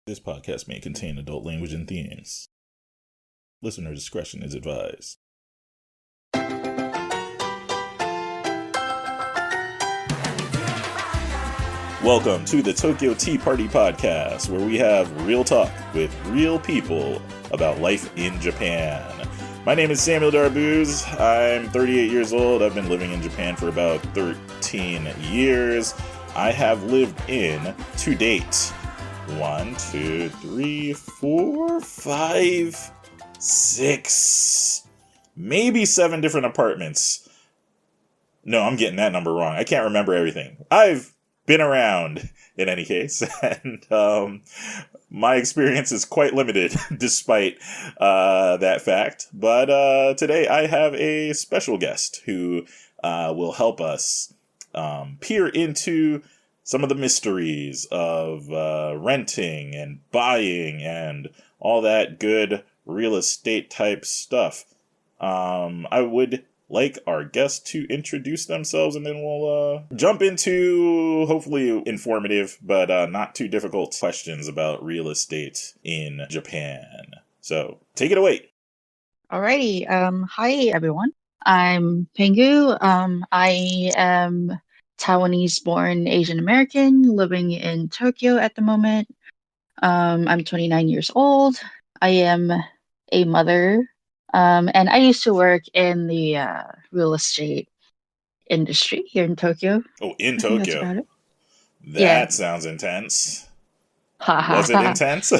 This podcast may contain adult language and themes. Listener discretion is advised. Welcome to the Tokyo Tea Party Podcast, where we have real talk with real people about life in Japan. My name is Samuel Darbouze. I'm 38 years old. I've been living in Japan for about 13 years. I have lived in, to date, 1, 2, 3, 4, 5, 6, maybe 7 different apartments. No, I'm getting that number wrong. I can't remember everything. I've been around, in any case, and my experience is quite limited, despite that fact. But today I have a special guest who will help us peer into some of the mysteries of renting and buying and all that good real estate type stuff. I would like our guests to introduce themselves, and then we'll jump into hopefully informative but not too difficult questions about real estate in Japan. So take it away. Alrighty. Hi everyone. I'm Pengu. I am Taiwanese-born Asian American living in Tokyo at the moment. I'm 29 years old. I am a mother. And I used to work in the real estate industry here in Tokyo. Oh, in I think that's Tokyo. about it. That Yeah. sounds intense. Ha ha Was it ha. intense?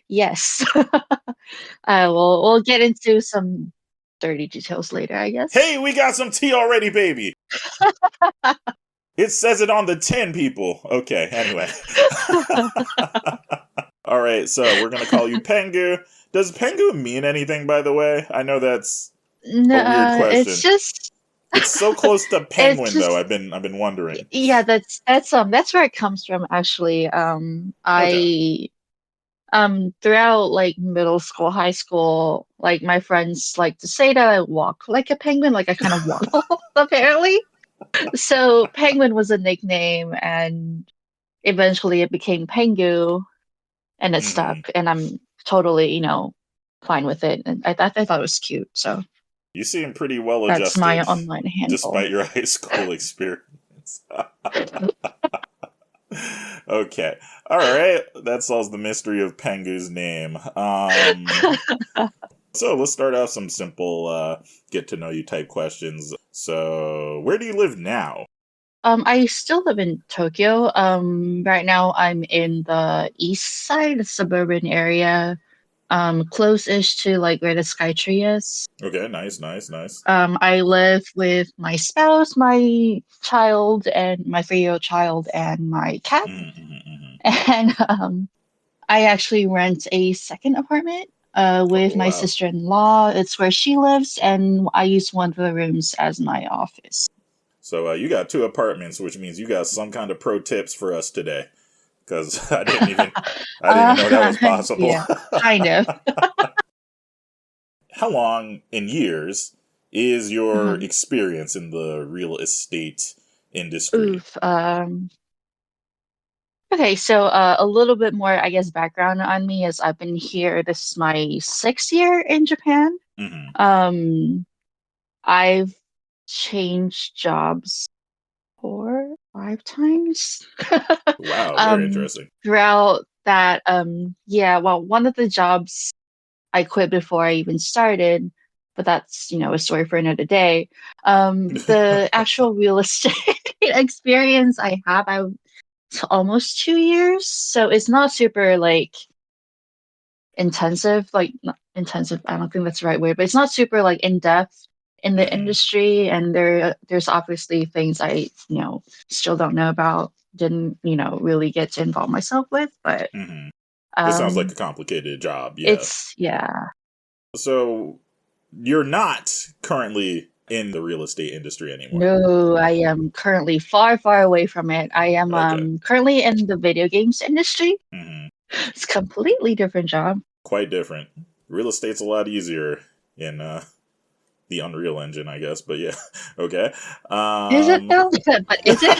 Yes. We'll get into some dirty details later, I guess. Hey, we got some tea already, baby. It says it on the tin, people. Okay, anyway. All right, so we're going to call you Pengu. Does Pengu mean anything, by the way? I know that's a weird No, question. it's just It's so close to penguin, it's just though. I've been wondering. yeah, that's where it comes from actually. Okay. Throughout like middle school, high school, like my friends like to say that I walk like a penguin, like I kind of waddle apparently. So penguin was a nickname, and eventually it became Pengu, and it Hmm. stuck, and I'm totally, fine with it. And I thought it was cute, so You seem pretty well that's my adjusted, online handle. despite your high school experience. Okay. All right. That solves the mystery of Pengu's name. So let's start off some simple get to know you type questions. So where do you live now? I still live in Tokyo. Right now I'm in the east side, the suburban area, close-ish to like where the Skytree is. Okay, nice. I live with my spouse, my child, and my 3-year-old child, and my cat. And I actually rent a second apartment with my Wow. sister-in-law. It's where she lives, and I use one of the rooms as my office. So you got 2 apartments, which means you got some kind of pro tips for us today. Because I didn't even know that was possible. Yeah, kind of. How long in years is your experience in the real estate industry? Oof. Okay, so a little bit more, I guess, background on me is I've been here. This is my 6th year in Japan. I've changed jobs 4, 5 times. Wow, very interesting. Throughout that, well, one of the jobs I quit before I even started, but that's, a story for another day. The actual real estate experience I have, it's almost 2 years, so it's not super like intensive, like not intensive, I don't think that's the right word, but it's not super like in depth in the industry, and there's obviously things I, still don't know about, didn't, really get to involve myself with, but It sounds like a complicated job, yeah. Yeah. So you're not currently in the real estate industry anymore? No, I am currently far, far away from it. I am Okay. Currently in the video games industry. It's a completely different job. Quite different. Real estate's a lot easier in the Unreal Engine, I guess, but yeah. Okay. Is it though? But is it?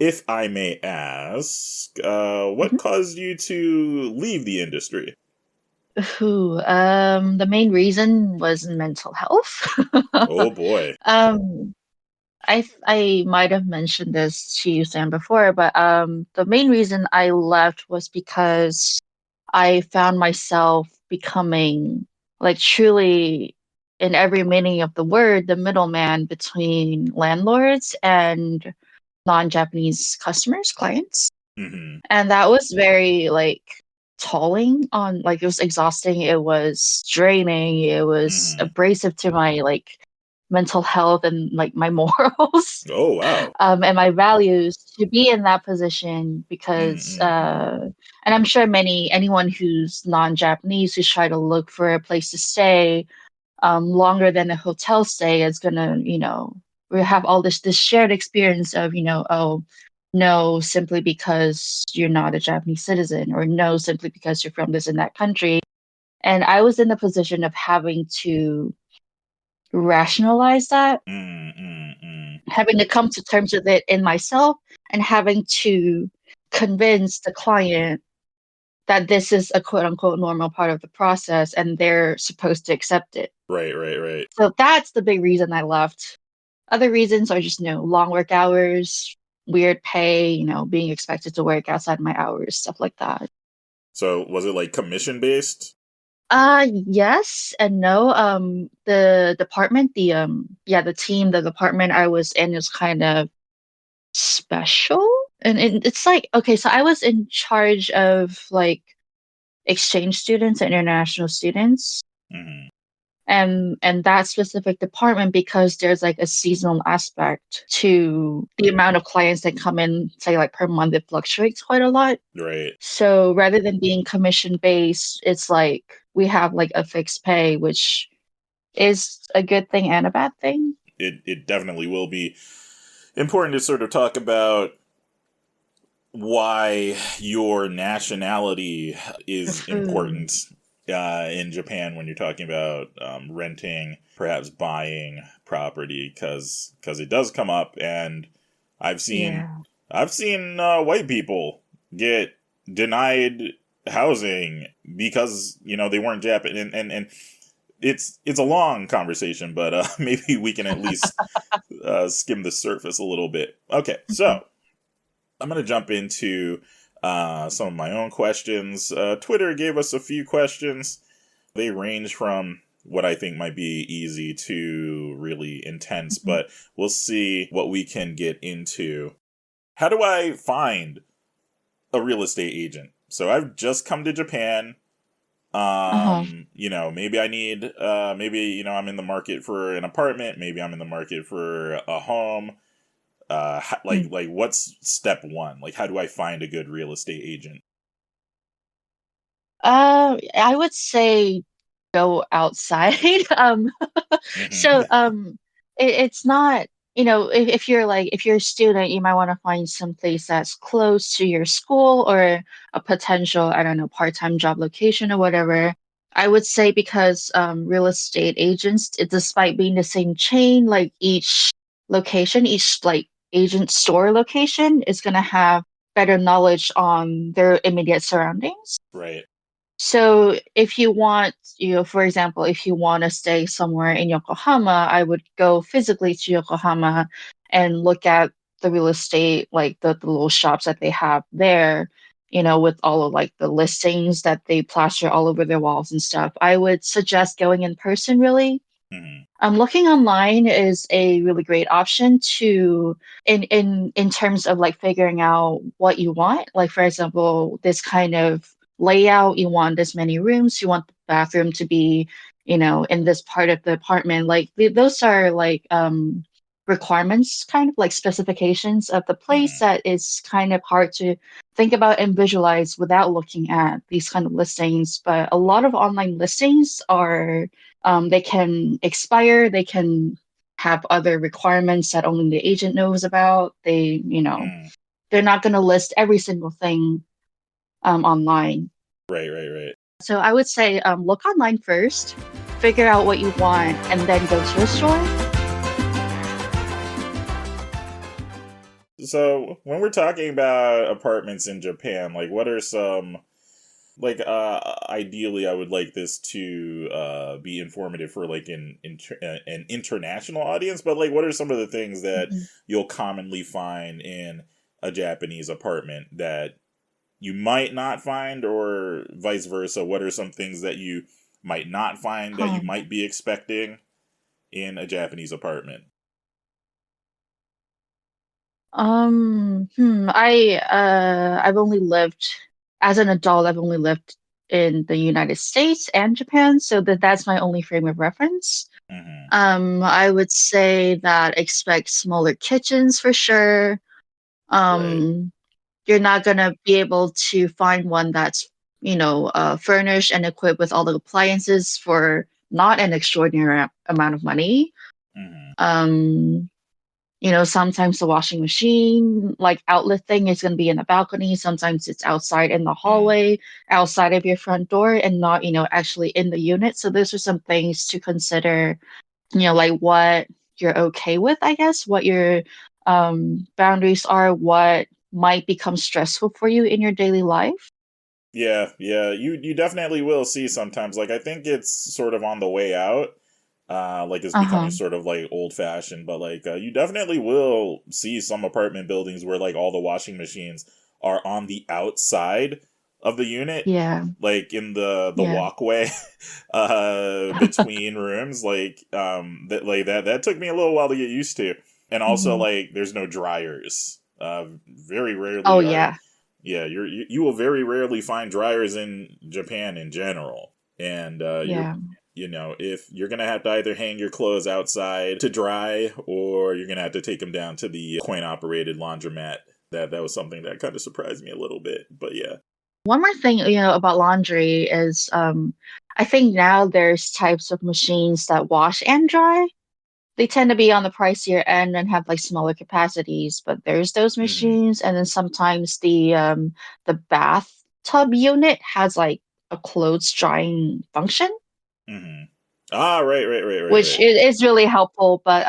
If I may ask, what caused you to leave the industry? The main reason was mental health. Oh boy. Um, I might have mentioned this to you, Sam, before, but the main reason I left was because I found myself becoming like truly, in every meaning of the word, the middleman between landlords and non-Japanese customers, clients. Mm-hmm. And that was very like tolling on, like, it was exhausting, it was draining, it was Mm-hmm. abrasive to my like mental health and like my morals Oh wow. and my values to be in that position because Mm-mm-mm. and I'm sure anyone who's non-Japanese who's trying to look for a place to stay longer than a hotel stay is gonna, we have all this shared experience of, oh, no, simply because you're not a Japanese citizen, or no, simply because you're from this and that country. And I was in the position of having to rationalize that, Mm-mm-mm. having to come to terms with it in myself, and having to convince the client that this is a quote unquote normal part of the process and they're supposed to accept it. Right, right, right. So that's the big reason I left. Other reasons are just, long work hours, weird pay, being expected to work outside my hours, stuff like that. So was it like commission based? Yes and no. The department, the team, the department I was in is kind of special. And it's like, okay, so I was in charge of like exchange students and international students. Mm-hmm. And that specific department, because there's like a seasonal aspect to the amount of clients that come in, say like per month, it fluctuates quite a lot. Right. So rather than being commission based, it's like we have like a fixed pay, which is a good thing and a bad thing. It definitely will be important to sort of talk about why your nationality is Mhm. important in Japan when you're talking about renting, perhaps buying property, because it does come up, and I've seen Yeah. white people get denied housing because they weren't Japan, and it's a long conversation, but maybe we can at least skim the surface a little bit. Okay, so I'm going to jump into some of my own questions. Twitter gave us a few questions. They range from what I think might be easy to really intense, but we'll see what we can get into. How do I find a real estate agent? So I've just come to Japan. Uh-huh. Maybe I need, I'm in the market for an apartment. Maybe I'm in the market for a home. Like what's step one? Like, how do I find a good real estate agent? I would say go outside. Mm-hmm. So it's not, if you're a student, you might want to find some place that's close to your school or a potential, I don't know, part-time job location or whatever. I would say because real estate agents, despite being the same chain, like each location, each like agent store location is going to have better knowledge on their immediate surroundings. Right. So if you want, for example, if you want to stay somewhere in Yokohama, I would go physically to Yokohama and look at the real estate, like the little shops that they have there, with all of like the listings that they plaster all over their walls and stuff. I would suggest going in person, really. Mm-hmm. Looking online is a really great option to in terms of like figuring out what you want. Like for example, this kind of layout, you want this many rooms, you want the bathroom to be, in this part of the apartment. Like those are like requirements, kind of like specifications of the place Mm-hmm. that is kind of hard to think about and visualize without looking at these kind of listings. But a lot of online listings are they can expire, they can have other requirements that only the agent knows about. Mm. They're not going to list every single thing online. Right, right, right. So I would say look online first, figure out what you want, and then go to a store. So when we're talking about apartments in Japan, like what are some like ideally I would like this to be informative for like an international audience, but like what are some of the things that Mhm. you'll commonly find in a Japanese apartment that you might not find, or vice versa? What are some things that you might not find that you Huh. might be expecting in a Japanese apartment? I've only lived as an adult, I've only lived in the United States and Japan, so that's my only frame of reference. Mm-hmm. I would say that expect smaller kitchens for sure. Right. Um, you're not gonna be able to find one that's, furnished and equipped with all the appliances for not an extraordinary amount of money. Mm-hmm. Um, sometimes the washing machine, like outlet thing, is going to be in the balcony. Sometimes it's outside in the Mm. hallway, outside of your front door, and not, actually in the unit. So those are some things to consider, like what you're okay with, I guess, what your boundaries are, what might become stressful for you in your daily life. Yeah, yeah, you definitely will see sometimes. Like I think it's sort of on the way out. Like it's becoming Uh-huh. sort of like old fashioned, but like you definitely will see some apartment buildings where like all the washing machines are on the outside of the unit, Yeah. like in the Yeah. walkway between rooms. Like that took me a little while to get used to. And also Hmm. like there's no dryers. Very Oh, rarely are yeah. yeah, you will very rarely find dryers in Japan in general. And Yeah. if you're gonna have to either hang your clothes outside to dry, or you're gonna have to take them down to the coin operated laundromat. That was something that kind of surprised me a little bit, but yeah. One more thing, about laundry is I think now there's types of machines that wash and dry. They tend to be on the pricier end and have like smaller capacities, but there's those Mm-hmm. machines, and then sometimes the bathtub unit has like a clothes drying function, Mm-hmm. Ah, which right. is really helpful, but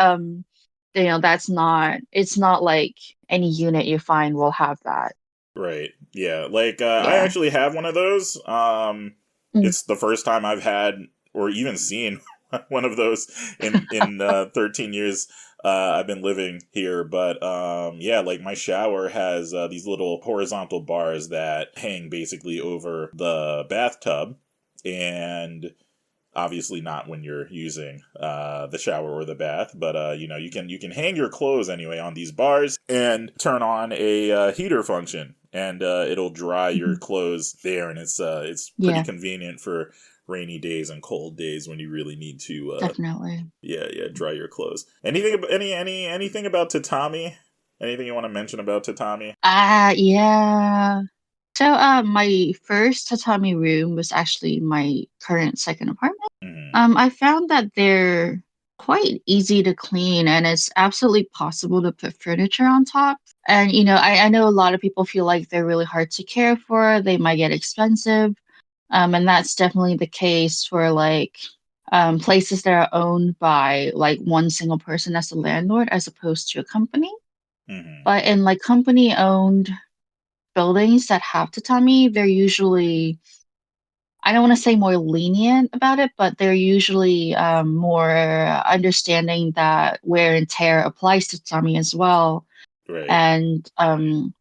that's not it's not like any unit you find will have that. Right. Yeah. Like I Yeah. actually have one of those. Mm. It's the first time I've had or even seen one of those in 13 years I've been living here. But yeah, like my shower has these little horizontal bars that hang basically over the bathtub, and obviously not when you're using the shower or the bath, but you can hang your clothes anyway on these bars and turn on a heater function, and it'll dry your Mhm. clothes there, and it's pretty Yeah, convenient for rainy days and cold days when you really need to definitely. yeah, dry your clothes. Anything about tatami? Anything you want to mention about tatami? Yeah. So, my first tatami room was actually my current second apartment. Mm-hmm. I found that they're quite easy to clean, and it's absolutely possible to put furniture on top. And, I know a lot of people feel like they're really hard to care for. They might get expensive. And that's definitely the case for like places that are owned by like one single person as a landlord as opposed to a company. Mm-hmm. But in like company owned buildings that have tatami, they're usually, I don't want to say more lenient about it, but they're usually more understanding that wear and tear applies to tatami as well. Right. And, and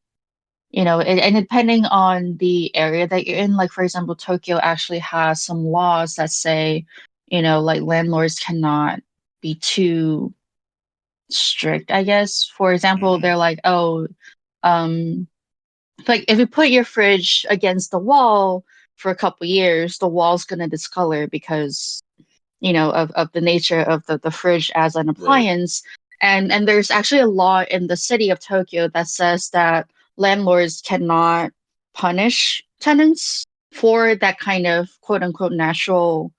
depending on the area that you're in, like for example, Tokyo actually has some laws that say, like landlords cannot be too strict, I guess. For example, Mm-hmm. they're like, oh, um, like if you put your fridge against the wall for a couple years, the wall's gonna discolor because of the nature of the fridge as an Right. appliance. And there's actually a law in the city of Tokyo that says that landlords cannot punish tenants for that kind of quote unquote natural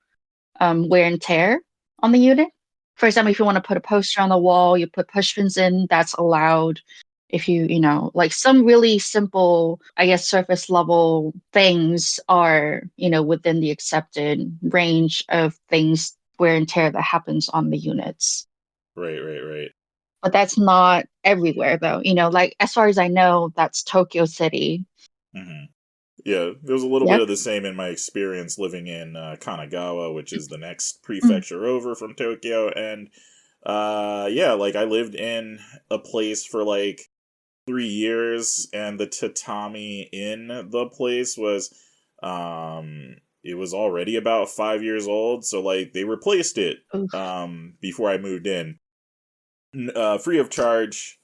wear and tear on the unit. For example, if you want to put a poster on the wall, you put push pins in, that's allowed. If like some really simple, I guess, surface level things are, within the accepted range of things wear and tear that happens on the units. Right. but that's not everywhere though. Like as far as I know, that's Tokyo City. Hmm. Yeah, there was a little bit Yep. of the same in my experience living in Kanagawa, which is the next Mm. prefecture over from Tokyo, and yeah, like I lived in a place for like 3 years, and the tatami in the place was, it was already about 5 years old, so like they replaced it Oof. before I moved in, free of charge.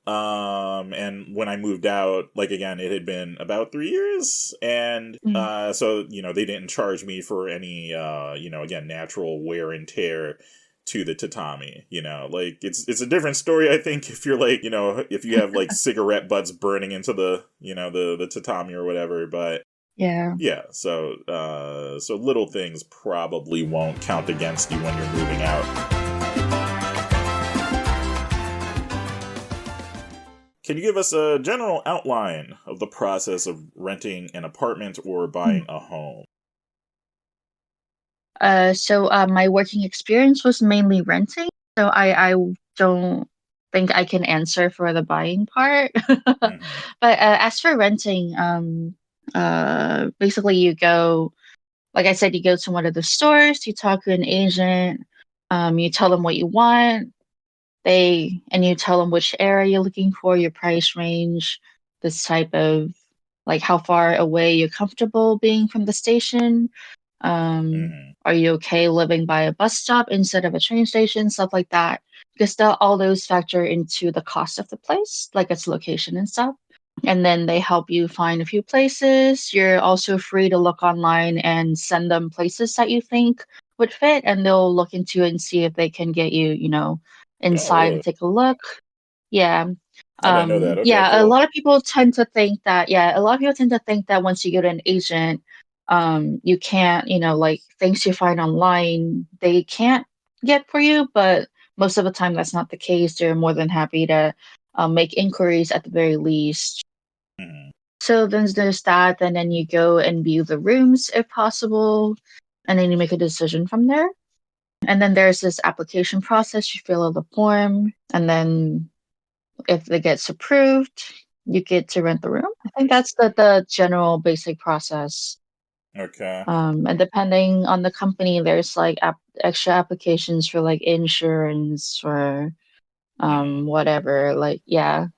And when I moved out, like again, it had been about 3 years, and Mm. so they didn't charge me for any again, natural wear and tear to the tatami. Like it's a different story, I think, if you're like, if you have like cigarette butts burning into the the tatami or whatever. But Yeah. yeah, so little things probably won't count against you when you're moving out. Can you give us a general outline of the process of renting an apartment or Mm. buying a home? So my working experience was mainly renting, so I don't think I can answer for the buying part. Hmm. But as for renting, basically you go, like I said, you go to one of the stores, you talk to an agent, you tell them what you want, and you tell them which area you're looking for, your price range, this type of, like how far away you're comfortable being from the station. Hmm. Are you okay living by a bus stop instead of a train station? Stuff like that. Because all those factor into the cost of the place, like its location and stuff. And then they help you find a few places. You're also free to look online and send them places that you think would fit, and they'll look into it and see if they can get you, Oh, inside and really? take a look. Yeah. I didn't know that. Okay, Yeah, a cool. lot of people tend to think that, yeah, a lot of people tend to think that once you go to an agent, you can't, like things you find online, they can't get for you, but most of the time that's not the case. They're more than happy to make inquiries at the very least. Hmm. So then there's that, and then you go and view the rooms if possible, and then you make a decision from there. And then there's this application process. You fill out the form, and then if it gets approved, you get to rent the room. I think that's the general basic process. Okay. And depending on the company, there's like extra applications for like insurance or Hmm. whatever. Like, yeah,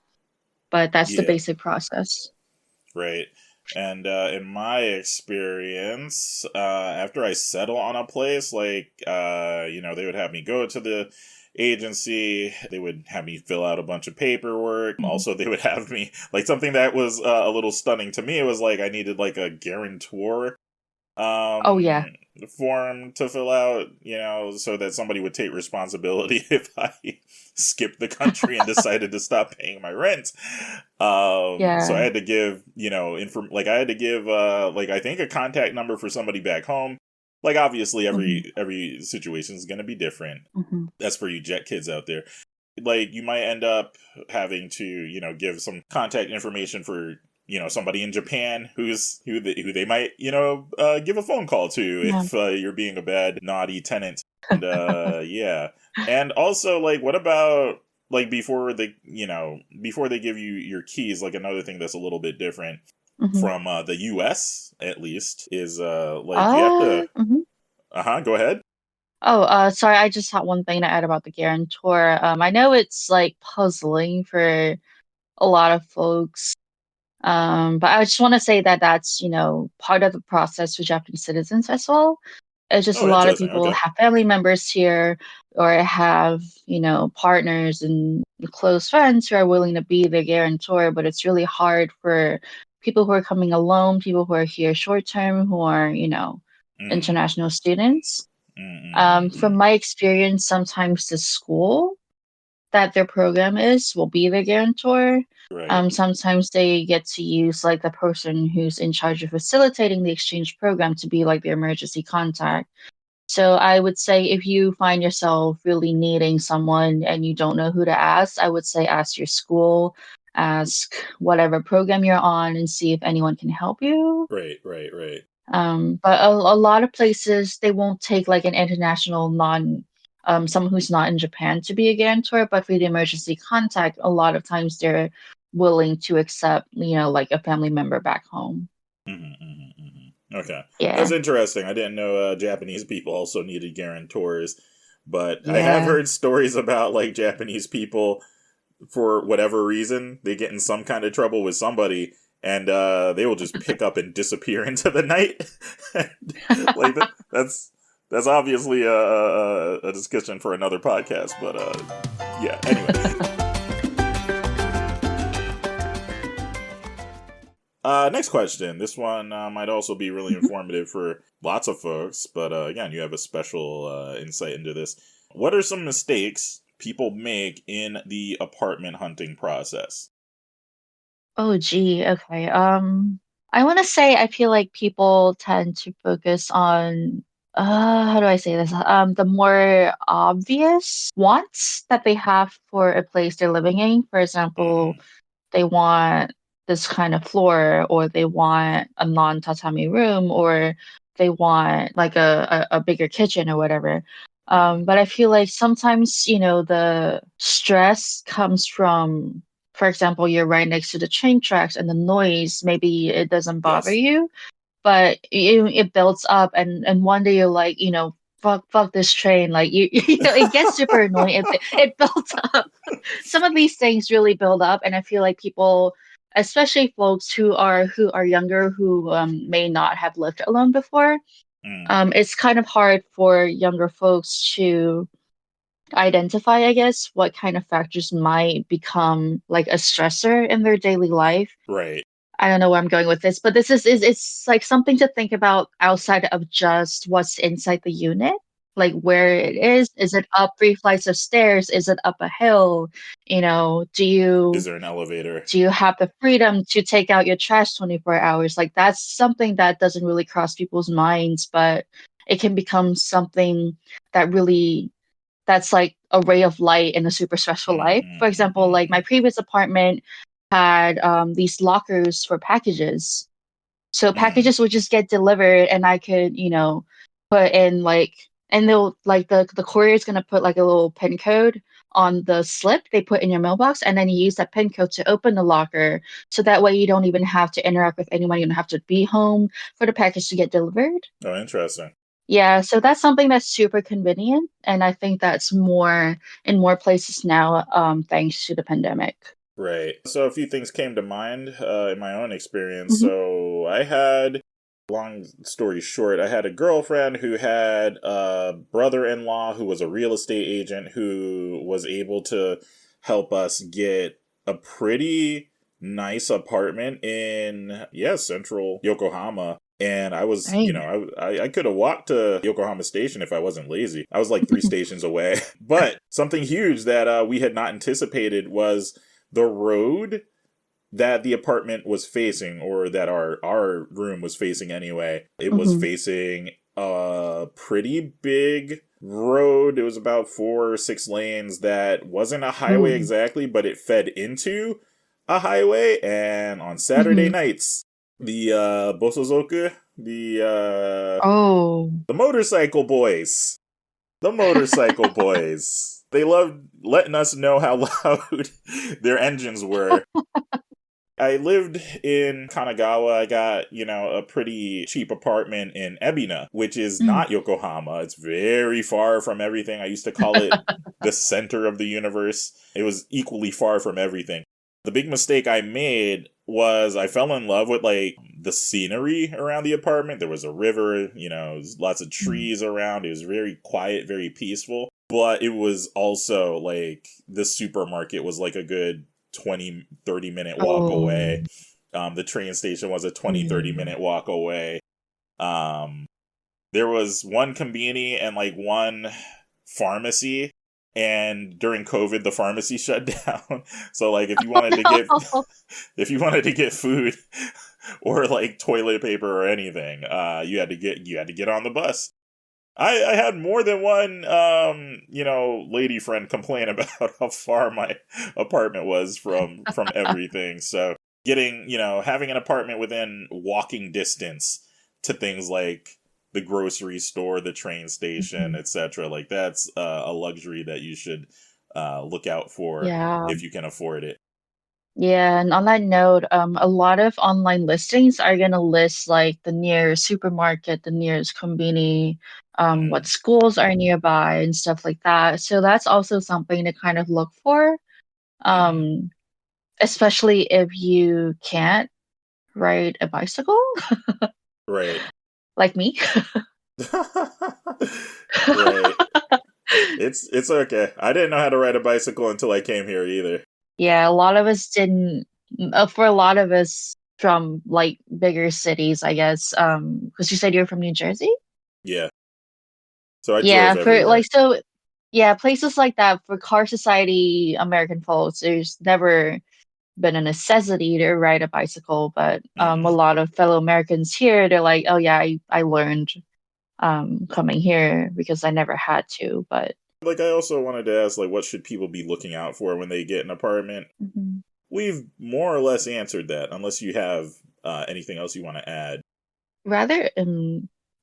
but that's the Yeah. basic process. Right. And in my experience, after I settle on a place, like, they would have me go to the agency, they would have me fill out a bunch of paperwork. Mhm. Also, they would have me, like, something that was a little stunning to me. It was like I needed, like, a guarantor Oh yeah. um form to fill out, so that somebody would take responsibility if I skipped the country and decided to stop paying my rent. So I Yeah. had to give, like I had to give like I think a contact number for somebody back home. Like obviously Hmm. every situation is going to be different. Hmm. That's for you jet kids out there. Like you might end up having to, give some contact information for, somebody in Japan who they might, give a phone call to Yeah. if you're being a bad naughty tenant. And yeah. And also, like, what about like before they give you your keys? Like another thing that's a little bit different Hmm. from the U.S. at least is like you have to. Mhm. Go ahead. Oh, sorry, I just had one thing to add about the guarantor. I know it's like puzzling for a lot of folks. But I just want to say that that's, part of the process for Japanese citizens as well. It's just a Oh, lot of interesting. people Okay. have family members here or have, partners and close friends who are willing to be the guarantor, but it's really hard for people who are coming alone, people who are here short term, who are, Mm-hmm. international students. From Mm-hmm. my experience, sometimes the school that their program is will be the guarantor. Right. Sometimes they get to use like the person who's in charge of facilitating the exchange program to be like their emergency contact. So I would say if you find yourself really needing someone and you don't know who to ask, I would say ask your school, ask whatever program you're on, and see if anyone can help you. Right. Right. Right. But a lot of places they won't take like an international non someone who's not in Japan to be a guarantor, but for the emergency contact, a lot of times they're willing to accept, like a family member back home. Okay. That's Yeah. interesting. I didn't know Japanese people also needed guarantors, but I have Yeah. heard stories about like Japanese people, for whatever reason, they get in some kind of trouble with somebody and they will just pick up and disappear into the night. Like that's obviously a discussion for another podcast, but yeah, anyway. Next question. This one might also be really informative for lots of folks, but again, you have a special insight into this. What are some mistakes people make in the apartment hunting process? Oh, gee. Okay. I want to say I feel like people tend to focus on, how do I say this? The more obvious wants that they have for a place they're living in. For example, Mm-hmm. they want this kind of floor, or they want a non-tatami room, or they want like a bigger kitchen or whatever. Mm-hmm. But I feel like sometimes, the stress comes from, for example, you're right next to the train tracks and the noise, maybe it doesn't bother Yes. you, but it builds up, and one day you're like, fuck this train, like it gets super annoying. It builds up. Some of these things really build up, and I feel like people, especially folks who are younger, who may not have lived alone before, Mm. it's kind of hard for younger folks to identify, I guess, what kind of factors might become like a stressor in their daily life. Right. I don't know where I'm going with this, but this is it's like something to think about outside of just what's inside the unit, like where it is. Is it up 3 flights of stairs? Is it up a hill? Do Is you there an elevator? do you have the freedom to take out your trash 24 hours? Like that's something that doesn't really cross people's minds, but it can become something that really that's like a ray of light in a super stressful life. For example, like my Mm-hmm. previous apartment had these lockers for packages. So Mm. packages would just get delivered, and I could, put in like, and they'll like the courier is gonna put like a little pin code on the slip they put in your mailbox, and then you use that pin code to open the locker. So that way you don't even have to interact with anyone. You don't have to be home for the package to get delivered. Oh, interesting. Yeah, so that's something that's super convenient, and I think that's more in more places now, thanks to the pandemic. Right. So a few things came to mind in my own experience. Hmm. So I had, long story short, I had a girlfriend who had a brother-in-law who was a real estate agent who was able to help us get a pretty nice apartment in, yeah, central Yokohama. And I was, Right. I could have walked to Yokohama Station if I wasn't lazy. I was like 3 stations away. But something huge that we had not anticipated was the road that the apartment was facing, or that our room was facing anyway. It was Hmm. facing a pretty big road. It was about 4 or 6 lanes that wasn't a highway Ooh. exactly, but it fed into a highway. And on Saturday Hmm. nights, the Bosozoku, Oh. the motorcycle boys, the motorcycle boys. They loved letting us know how loud their engines were. I lived in Kanagawa. I got, a pretty cheap apartment in Ebina, which is Mm. not Yokohama. It's very far from everything. I used to call it the center of the universe. It was equally far from everything. The big mistake I made was I fell in love with like the scenery around the apartment. There was a river, lots of Mm. trees around. It was very quiet, very peaceful. But it was also like the supermarket was like a good 20-30 minute walk Oh. away. The train station was a 20-30 minute Mm. walk away. Um, there was one convenience and like one pharmacy, and during COVID the pharmacy shut down. So like if you wanted to get food or like toilet paper or anything, you had to get on the bus. I had more than one lady friend complain about how far my apartment was from everything. So getting, having an apartment within walking distance to things like the grocery store, the train station, Mhm. etc. Like that's a luxury that you should look out for Yeah. if you can afford it. Yeah, and on that note, a lot of online listings are gonna list like the nearest supermarket, the nearest conveni, what Mm, schools are nearby and stuff like that. So that's also something to kind of look for, mm, um, especially if you can't ride a bicycle, right. like me. Right. It's okay. I didn't know how to ride a bicycle until I came here either. Yeah, a lot of us didn't, for a lot of us from like bigger cities, I guess, because you said you're from New Jersey? Yeah. So I drove Yeah, for everywhere. like so yeah, places like that for car society American folks, there's never been a necessity to ride a bicycle, but a Mm. lot of fellow Americans here, they're like, "Oh yeah, I learned coming here because I never had to." But Like I also wanted to ask like what should people be looking out for when they get an apartment? mhm. We've more or less answered that unless you have anything else you want to add. Rather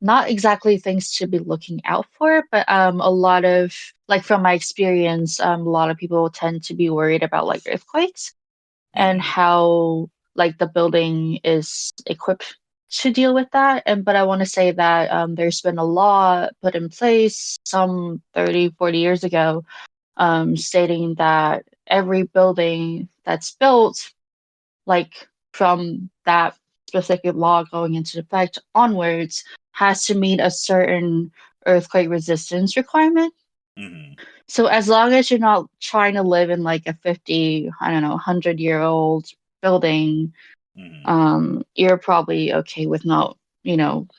not exactly things to be looking out for, but a lot of like from my experience, a lot of people tend to be worried about like earthquakes and Mhm. how like the building is equipped to deal with that. And but I want to say that there's been a law put in place some 30, 40 years ago, stating that every building that's built, like from that specific law going into effect onwards, has to meet a certain earthquake resistance requirement. Mhm. So as long as you're not trying to live in like a 50, I don't know, 100-year-old building, Mhm. you're probably okay with not,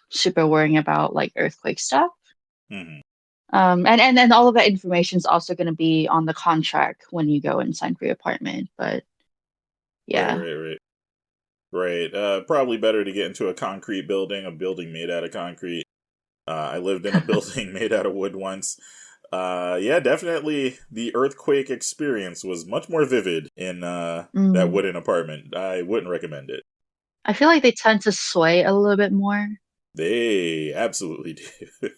super worrying about like earthquake stuff. Mhm. And then all of that information is also going to be on the contract when you go and sign for your apartment. But Right, yeah. right, right. Right. Probably better to get into a concrete building, a building made out of concrete. I lived in a building made out of wood once. Yeah, definitely the earthquake experience was much more vivid in that Mm. wooden apartment. I wouldn't recommend it. I feel like they tend to sway a little bit more. They absolutely do.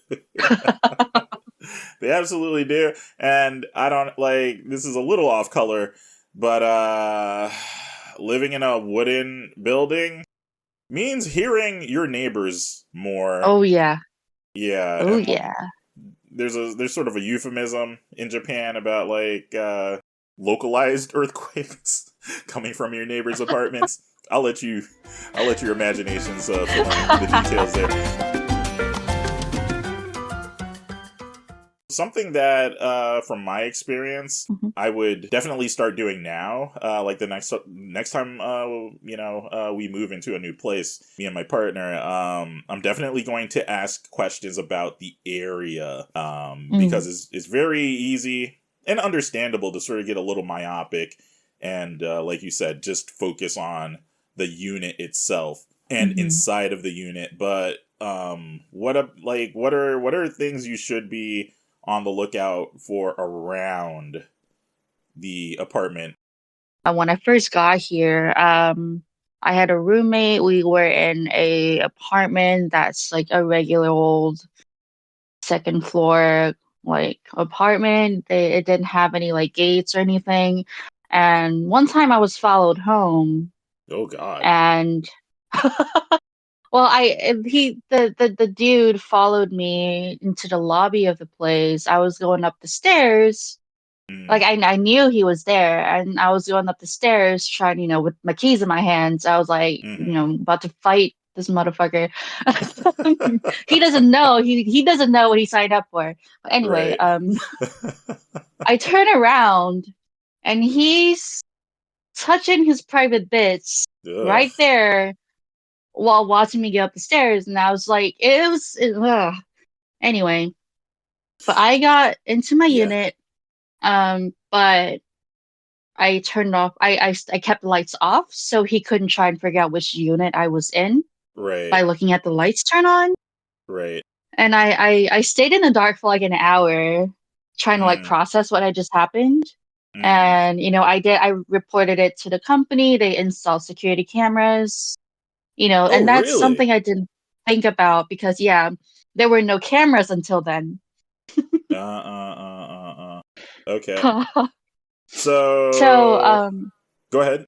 They absolutely do. And I don't like this is a little off color, but living in a wooden building means hearing your neighbors more. Oh yeah. Yeah, Oh and yeah. there's sort of a euphemism in Japan about like localized earthquakes coming from your neighbors' apartments. I'll let you I'll let your imaginations fill in the details there. Something that, from my experience, Mhm. I would definitely start doing now. Like the next time, we move into a new place, me and my partner, I'm definitely going to ask questions about the area, Mm. because it's very easy and understandable to sort of get a little myopic, and like you said, just focus on the unit itself and Mhm. inside of the unit. But what are things you should be on the lookout for around the apartment? When I first got here, I had a roommate. We were in a apartment that's like a regular old second floor like apartment. It didn't have any like gates or anything. And one time I was followed home Oh God. and well, the dude followed me into the lobby of the place. I was going up the stairs. Like Mm, I knew he was there, and I was going up the stairs trying, with my keys in my hands. I was like, mm-hmm. about to fight this motherfucker. He doesn't know. He doesn't know what he signed up for. But anyway, Right. I turn around and he's touching his private bits Ugh. right there while watching me get up the stairs, and I was like, ugh. Anyway, but I got into my Yeah. unit, but I turned off. I kept the lights off so he couldn't try and figure out which unit I was in Right. by looking at the lights turn on. Right. And I stayed in the dark for like an hour trying to like Mm, process what had just happened. mm. And I reported it to the company. They installed security cameras, Oh and that's really? something I didn't think about because yeah, there were no cameras until then. Okay. So, So, go ahead.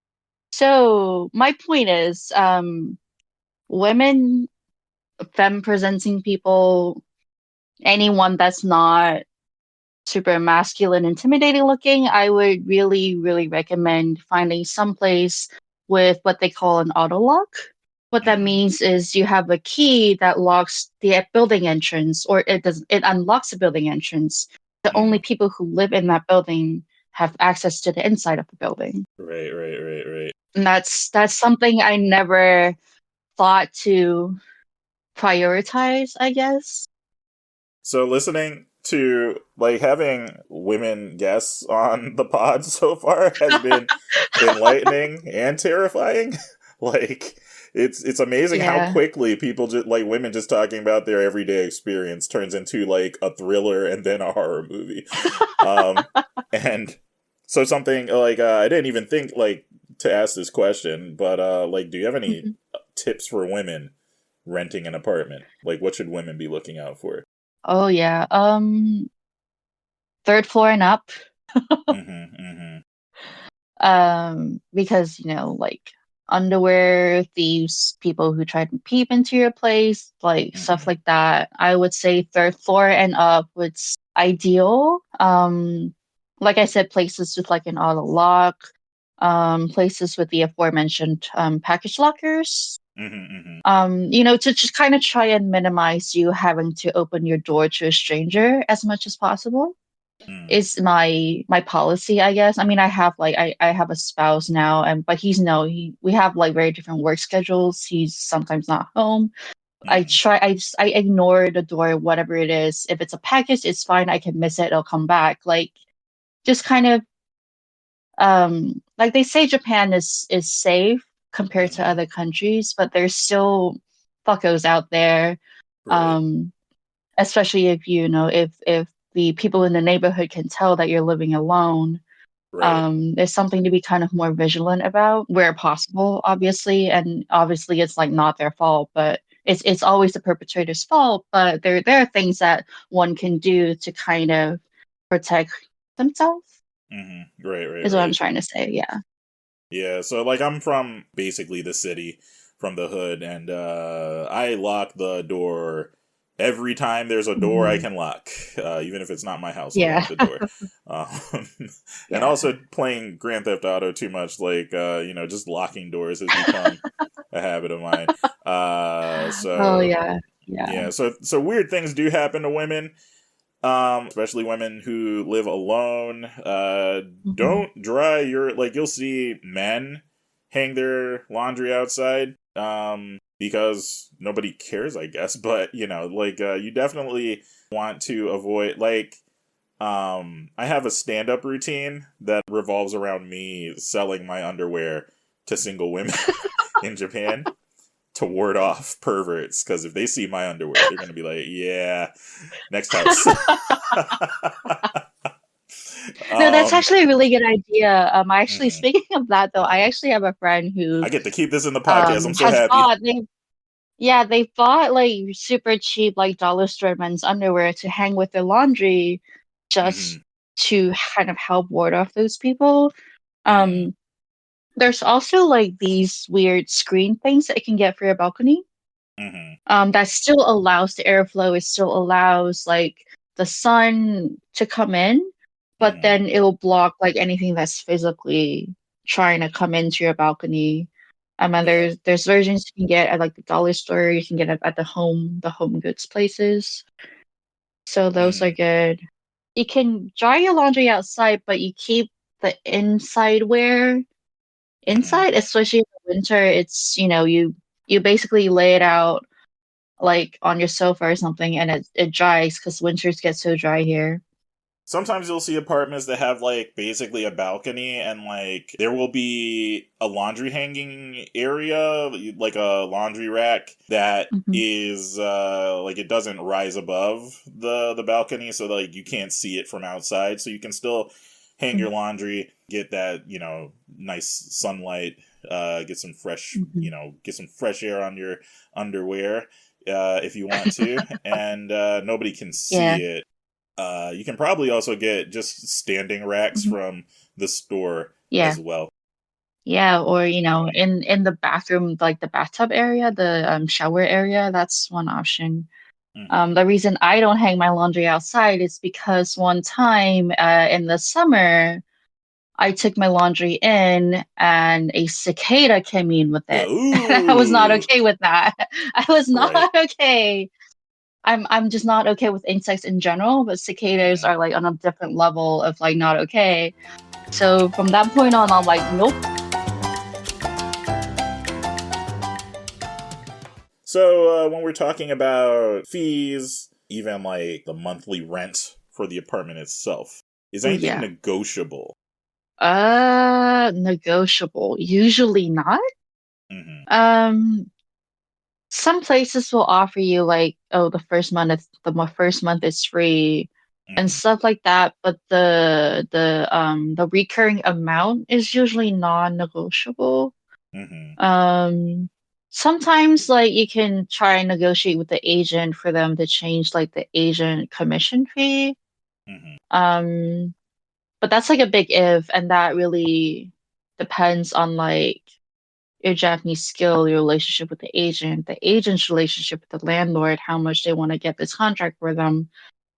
so my point is, women, femme presenting people, anyone that's not super masculine, intimidating looking, I would really, really recommend finding some place with what they call an auto lock. What that Mm-hmm. means is you have a key that locks the building entrance, or it unlocks the building entrance. The only Mm-hmm. people who live in that building have access to the inside of the building. Right, right, right, right. And that's something I never thought to prioritize, I guess. So listening to like having women guests on the pod so far has been enlightening and terrifying. Like it's amazing how Yeah. quickly people just like women just talking about their everyday experience turns into like a thriller and then a horror movie. Um and so something like I didn't even think like to ask this question, but like do you have any Mhm. tips for women renting an apartment? Like what should women be looking out for? Oh yeah. Third floor and up. Mm-hmm, mm-hmm, Because like underwear thieves, people who try to peep into your place, like stuff mm-hmm, like that. I would say third floor and up was ideal. Like I said, places with like an auto lock, places with the aforementioned package lockers. mm-hmm, mm-hmm, To just kind of try and minimize you having to open your door to a stranger as much as possible mm, is my policy, I guess. I mean, I have a spouse now, and but he's no he we have like very different work schedules. He's sometimes not home. mm, I ignore the door, whatever it is. If it's a package, it's fine. I can miss it. It'll come back. Like just kind of like they say Japan is safe compared to mm-hmm. other countries, but there's still fuckos out there. Right, Um, Especially if if the people in the neighborhood can tell that you're living alone. right. There's something to be kind of more vigilant about where possible, obviously, and obviously it's like not their fault, but it's always the perpetrator's fault. But there are things that one can do to kind of protect themselves, Mm-hmm. Right, right, is what I'm right. trying to say. Yeah. Yeah, so like I'm from basically the city, from the hood, and I lock the door every time there's a door I Mhm. can lock, even if it's not my house. I'll Yeah. lock the door. Um, and Yeah. also playing Grand Theft Auto too much, like just locking doors has become a habit of mine. Oh So yeah. Yeah. yeah, so weird things do happen to women, especially women who live alone. Hmm. Don't dry your like. You'll see men hang their laundry outside, because nobody cares, I guess. But like, you definitely want to avoid like. I have a stand-up routine that revolves around me selling my underwear to single women in Japan to ward off perverts, because if they see my underwear, they're gonna be like, "Yeah, next house." No, that's um, actually a really good idea. I actually, mhm. speaking of that though, I actually have a friend I who get to keep this in the podcast. I'm so has happy. bought they yeah, they bought like super cheap like dollar store men's underwear to hang with their laundry Hmm. just to kind of help ward off those people. Hmm. Um there's also like these weird screen things that you can get for your balcony. Hmm. That still allows the airflow, it still allows like the sun to come in, but Hmm. then it'll block like anything that's physically trying to come into your balcony. And Yeah. there's versions you can get at like the dollar store, you can get it at the home goods places. So those are Hmm. good. You can dry your laundry outside, but you keep the inside wear Hmm. inside, especially in the winter. It's you basically lay it out like on your sofa or something, and it dries because winters get so dry here. Sometimes you'll see apartments that have like basically a balcony, and like there will be a laundry hanging area, like a laundry rack that Hmm. is like it doesn't rise above the balcony, so like you can't see it from outside, so you can still hang your laundry, get that, nice sunlight, get some fresh, Hmm. get some fresh air on your underwear. if you want to, and nobody can Yeah. see it. You can probably also get just standing racks Mhm. from the store Yeah. as well. Yeah, or in the bathroom, like the bathtub area, the shower area, that's one option. Hmm. The reason I don't hang my laundry outside is because one time in the summer, I took my laundry in and a cicada came in with it. I was not Ooh, okay with that. I was not right. okay. I'm just not okay with insects in general, but cicadas Hmm. are like on a different level of like not okay. So from that point on, I'm like, nope. So when we're talking about fees, even like the monthly rent for the apartment itself, is Oh anything yeah. negotiable? Negotiable. Usually not. Hmm. Um, some places will offer you like, oh, first month is free and Hmm. stuff like that, but the recurring amount is usually non-negotiable. Hmm. Um, sometimes like you can try and negotiate with the agent for them to change like the agent commission fee. Hmm. Um, but that's like a big if, and that really depends on like your Japanese skill, your relationship with the agent's relationship with the landlord, how much they want to get this contract for them.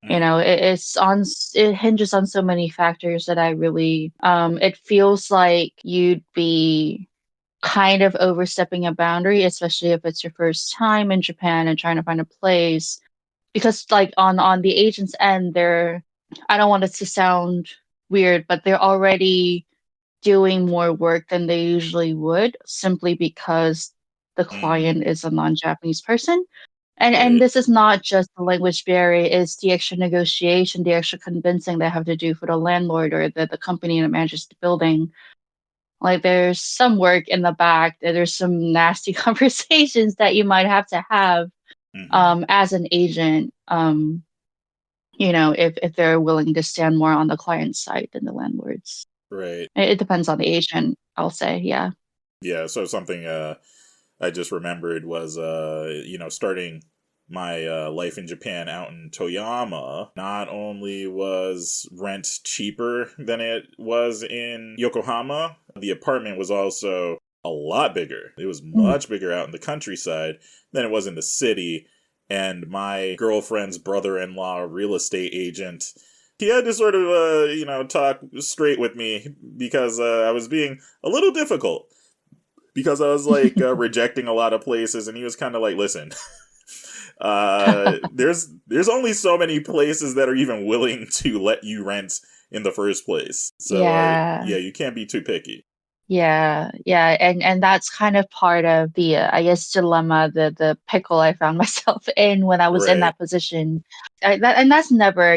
Hmm. It hinges on so many factors that I really it feels like you'd be kind of overstepping a boundary, especially if it's your first time in Japan and trying to find a place. Because like on the agent's end, they're I don't want it to sound weird, but they're already doing more work than they usually would simply because the Hmm. client is a non-Japanese person. And Right. this is not just the language barrier, it's the extra negotiation, the extra convincing they have to do for the landlord or the company that manages the building. Like there's some work in the back, there's some nasty conversations that you might have to have Hmm. as an agent, if they're willing to stand more on the client's side than the landlord's. Right. It depends on the agent, I'll say, yeah. Yeah. So something I just remembered was starting my life in Japan out in Toyama. Not only was rent cheaper than it was in Yokohama, the apartment was also a lot bigger. It was Mm. much bigger out in the countryside than it was in the city. And my girlfriend's brother-in-law, real estate agent, he had to sort of talk straight with me because I was being a little difficult because I was like rejecting a lot of places, and he was kind of like, "Listen, there's only so many places that are even willing to let you rent in the first place. So Yeah. yeah, you can't be too picky." Yeah, yeah, and that's kind of part of the, I guess, dilemma, the pickle I found myself in when I was in Right. that position. And that's never,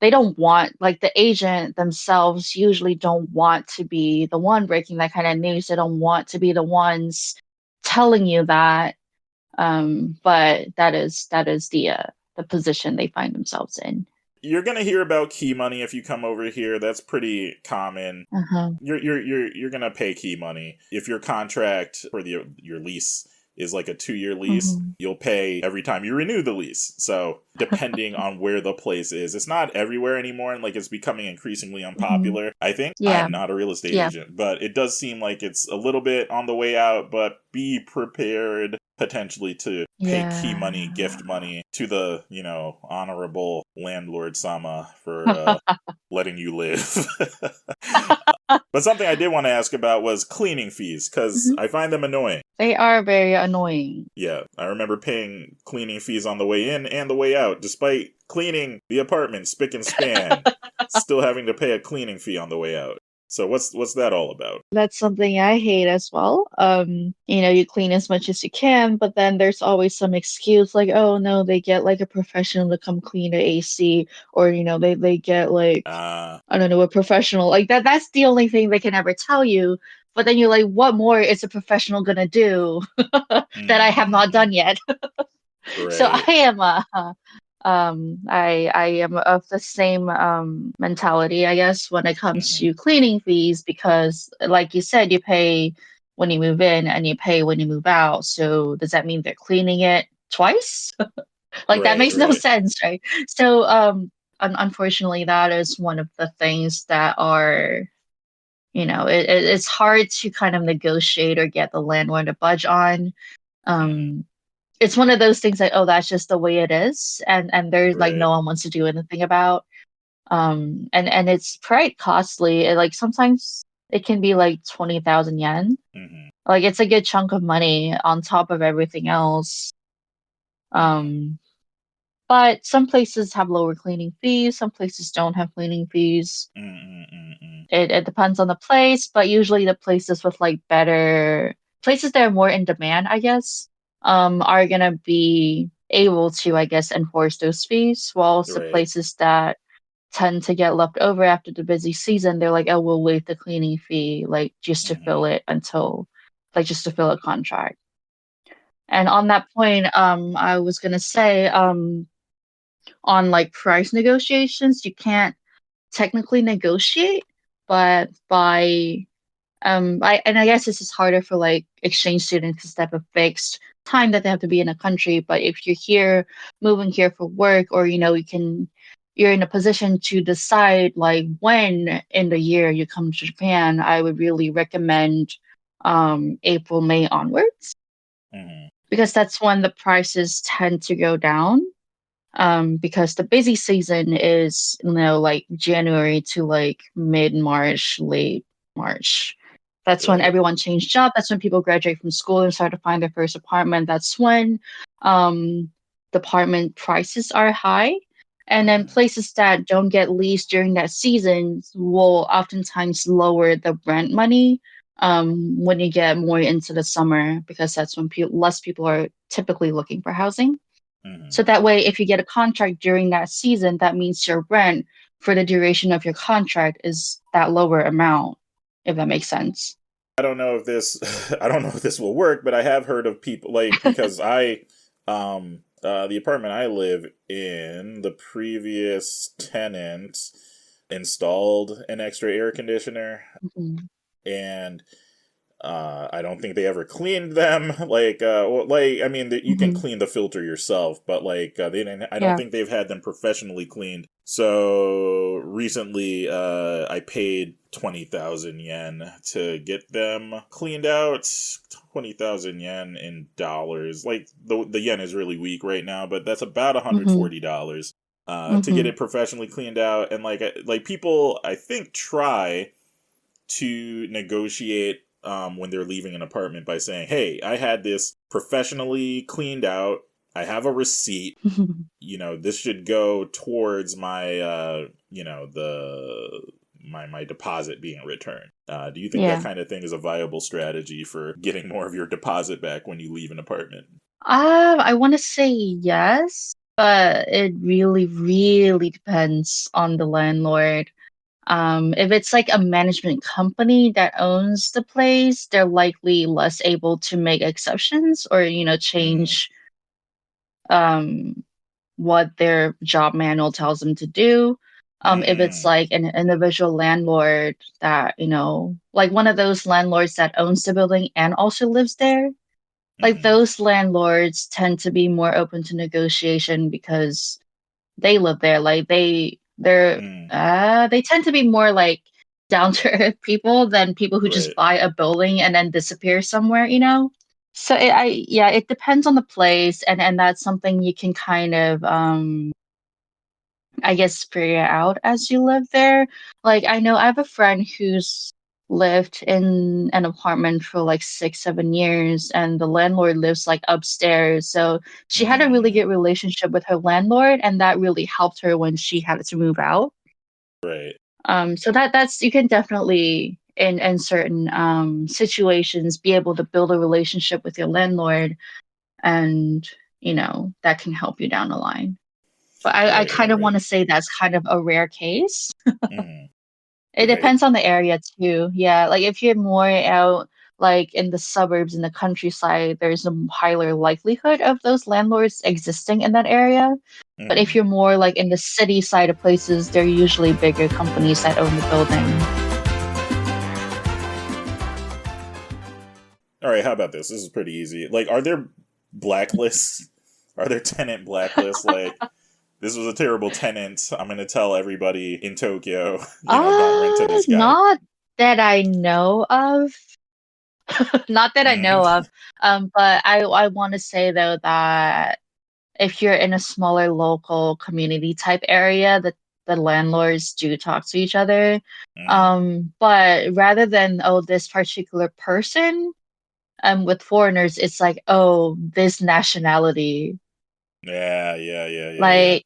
they don't want, like the agent themselves usually don't want to be the one breaking that kind of news. They don't want to be the ones telling you that. But that is the position they find themselves in. You're gonna hear about key money if you come over here. That's pretty common. Uh-huh. You're gonna pay key money if your contract for your lease is like a 2 year lease. Hmm. You'll pay every time you renew the lease. So depending on where the place is, it's not everywhere anymore, and like it's becoming increasingly Hmm. unpopular. I think Yeah, I'm not a real estate yeah, agent, but it does seem like it's a little bit on the way out. But be prepared potentially to pay key money, gift yeah. money to the honorable landlord sama for letting you live. But something I did want to ask about was cleaning fees, because Mhm. I find them annoying. They are very annoying. Yeah, I remember paying cleaning fees on the way in and the way out, despite cleaning the apartment spick and span, still having to pay a cleaning fee on the way out. So what's that all about? That's something I hate as well. You clean as much as you can, but then there's always some excuse like, oh no, they get like a professional to come clean the AC, or they get like, Uh, I don't know, a professional. Like that's the only thing they can ever tell you. But then you're like, what more is a professional gonna do that I have not mm, done yet? So I right. am I am of the same mentality, I guess, when it comes Hmm. to cleaning fees, because like you said, you pay when you move in and you pay when you move out. So does that mean they're cleaning it twice? Like that Right, makes no right. sense, right? So unfortunately, that is one of the things that are, it's hard to kind of negotiate or get the landlord to budge on. Mm-hmm. Um, it's one of those things like, oh, that's just the way it is, and there's like Right. no one wants to do anything about. And it's quite costly. Like sometimes it can be like 20,000 yen. Mm-hmm. Like it's a good chunk of money on top of everything else. Mm-hmm. Um, but some places have lower cleaning fees, some places don't have cleaning fees. Mm-hmm. It depends on the place, but usually the places with like better places that are more in demand, I guess, are gonna be able to, I guess, enforce those fees. Whilst the Right. places that tend to get left over after the busy season, they're like, oh, we'll waive the cleaning fee, like just to Mm-hmm. fill it until, like just to fill a contract. And on that point, I was gonna say, on like price negotiations, you can't technically negotiate, but and I guess this is harder for like exchange students because they have a fixed time that they have to be in a country. But if you're here, moving here for work, or you're in a position to decide like when in the year you come to Japan, I would really recommend April, May onwards Mm-hmm. because that's when the prices tend to go down. Because the busy season is, like January to like mid March, late March. That's when Right. everyone changed job. That's when people graduate from school and start to find their first apartment. That's when the apartment prices are high. And then Mm-hmm. places that don't get leased during that season will oftentimes lower the rent money when you get more into the summer, because that's when less people are typically looking for housing. Mm-hmm. So that way, if you get a contract during that season, that means your rent for the duration of your contract is that lower amount, if that makes sense. I don't know if this I don't know if this will work, but I have heard of people like because the apartment I live in, the previous tenant installed an extra air conditioner, Mhm. and I don't think they ever cleaned them. I mean, you can Mhm. clean the filter yourself, but they didn't. I don't Yeah. think they've had them professionally cleaned. So recently, I paid 20,000 yen to get them cleaned out. 20,000 yen in dollars. Like the yen is really weak right now, but that's about Mhm. $140 to get Mhm. it professionally cleaned out. And like people, I think try to negotiate when they're leaving an apartment by saying, "Hey, I had this professionally cleaned out. I have a receipt. This should go towards my, the my deposit being returned." Do you think that Yeah. kind of thing is a viable strategy for getting more of your deposit back when you leave an apartment? I want to say yes, but it really, really depends on the landlord. If it's like a management company that owns the place, they're likely less able to make exceptions or, Mm-hmm. change um, what their job manual tells them to do. If it's Mm-hmm. like an individual landlord that, like one of those landlords that owns the building and also lives there, like Mm-hmm. those landlords tend to be more open to negotiation because they live there. Like Mm-hmm. they tend to be more like down to earth people than people who just Right. buy a building and then disappear somewhere. So yeah, it depends on the place, and that's something you can kind of I guess figure out as you live there. Like I know I have a friend who's lived in an apartment for like 6, 7 years, and the landlord lives like upstairs. So she had a really Mm-hmm. good relationship with her landlord, and that really helped her when she had to move out. Right. So that's you can definitely in certain situations be able to build a relationship with your landlord, and that can help you down the line. But I Right. kind Right. of want Right. to say that's kind of a rare case. Mm-hmm. It Right. depends on the area too. Yeah, like if you're more out like in the suburbs in the countryside, there's a higher likelihood of those landlords existing in that area. But if Mm-hmm. you're more like in the city side of places, they're usually bigger companies that own the building. All right, how about this? This is pretty easy. Like, are there blacklists? Are there tenant blacklists? Like, this was a terrible tenant. I'm going to tell everybody in Tokyo, don't rent to this guy. Not that I know of. Not that I Mm, know of. But I want to say though that if you're in a smaller local community type area, the landlords do talk to each other. mm. But rather than this particular person, with foreigners, it's like, oh, this nationality. Yeah, yeah, yeah, yeah, yeah. Like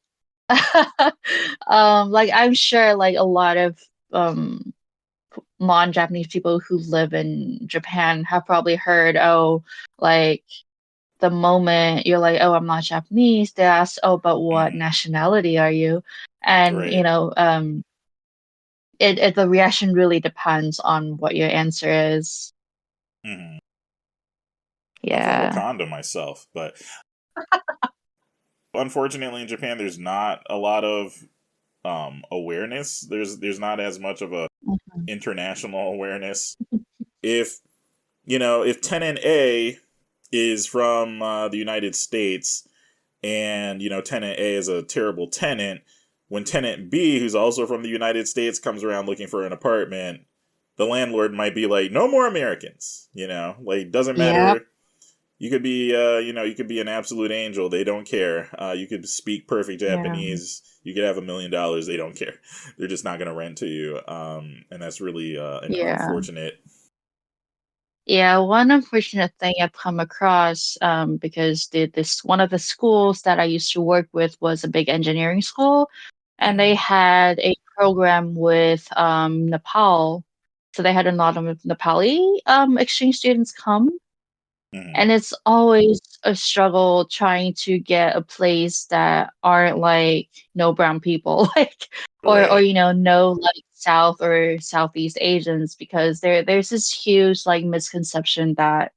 like I'm sure like a lot of um non-Japanese people who live in Japan have probably heard, oh, like the moment you're like, oh, I'm not Japanese, they ask, oh, but what Mm, nationality are you? And right. the reaction really depends on what your answer is. Mm. I'm from Yeah. Wakanda myself, but unfortunately in Japan there's not a lot of awareness. There's not as much of a Mhm. international awareness. If if tenant A is from the United States, and tenant A is a terrible tenant, when tenant B, who's also from the United States, comes around looking for an apartment, the landlord might be like, "No more Americans." Like, doesn't Yep. matter. You could be, you could be an absolute angel. They don't care. You could speak perfect Yeah. Japanese. You could have $1 million. They don't care. They're just not going to rent to you. And that's really an Yeah. unfortunate. Yeah, one unfortunate thing I've come across, because this one of the schools that I used to work with was a big engineering school, and they Mm, had a program with Nepal. So they had a lot of Nepali exchange students come, mm, and it's always a struggle trying to get a place that aren't like no brown people, like or right. no like South or Southeast Asians, because there's this huge like misconception that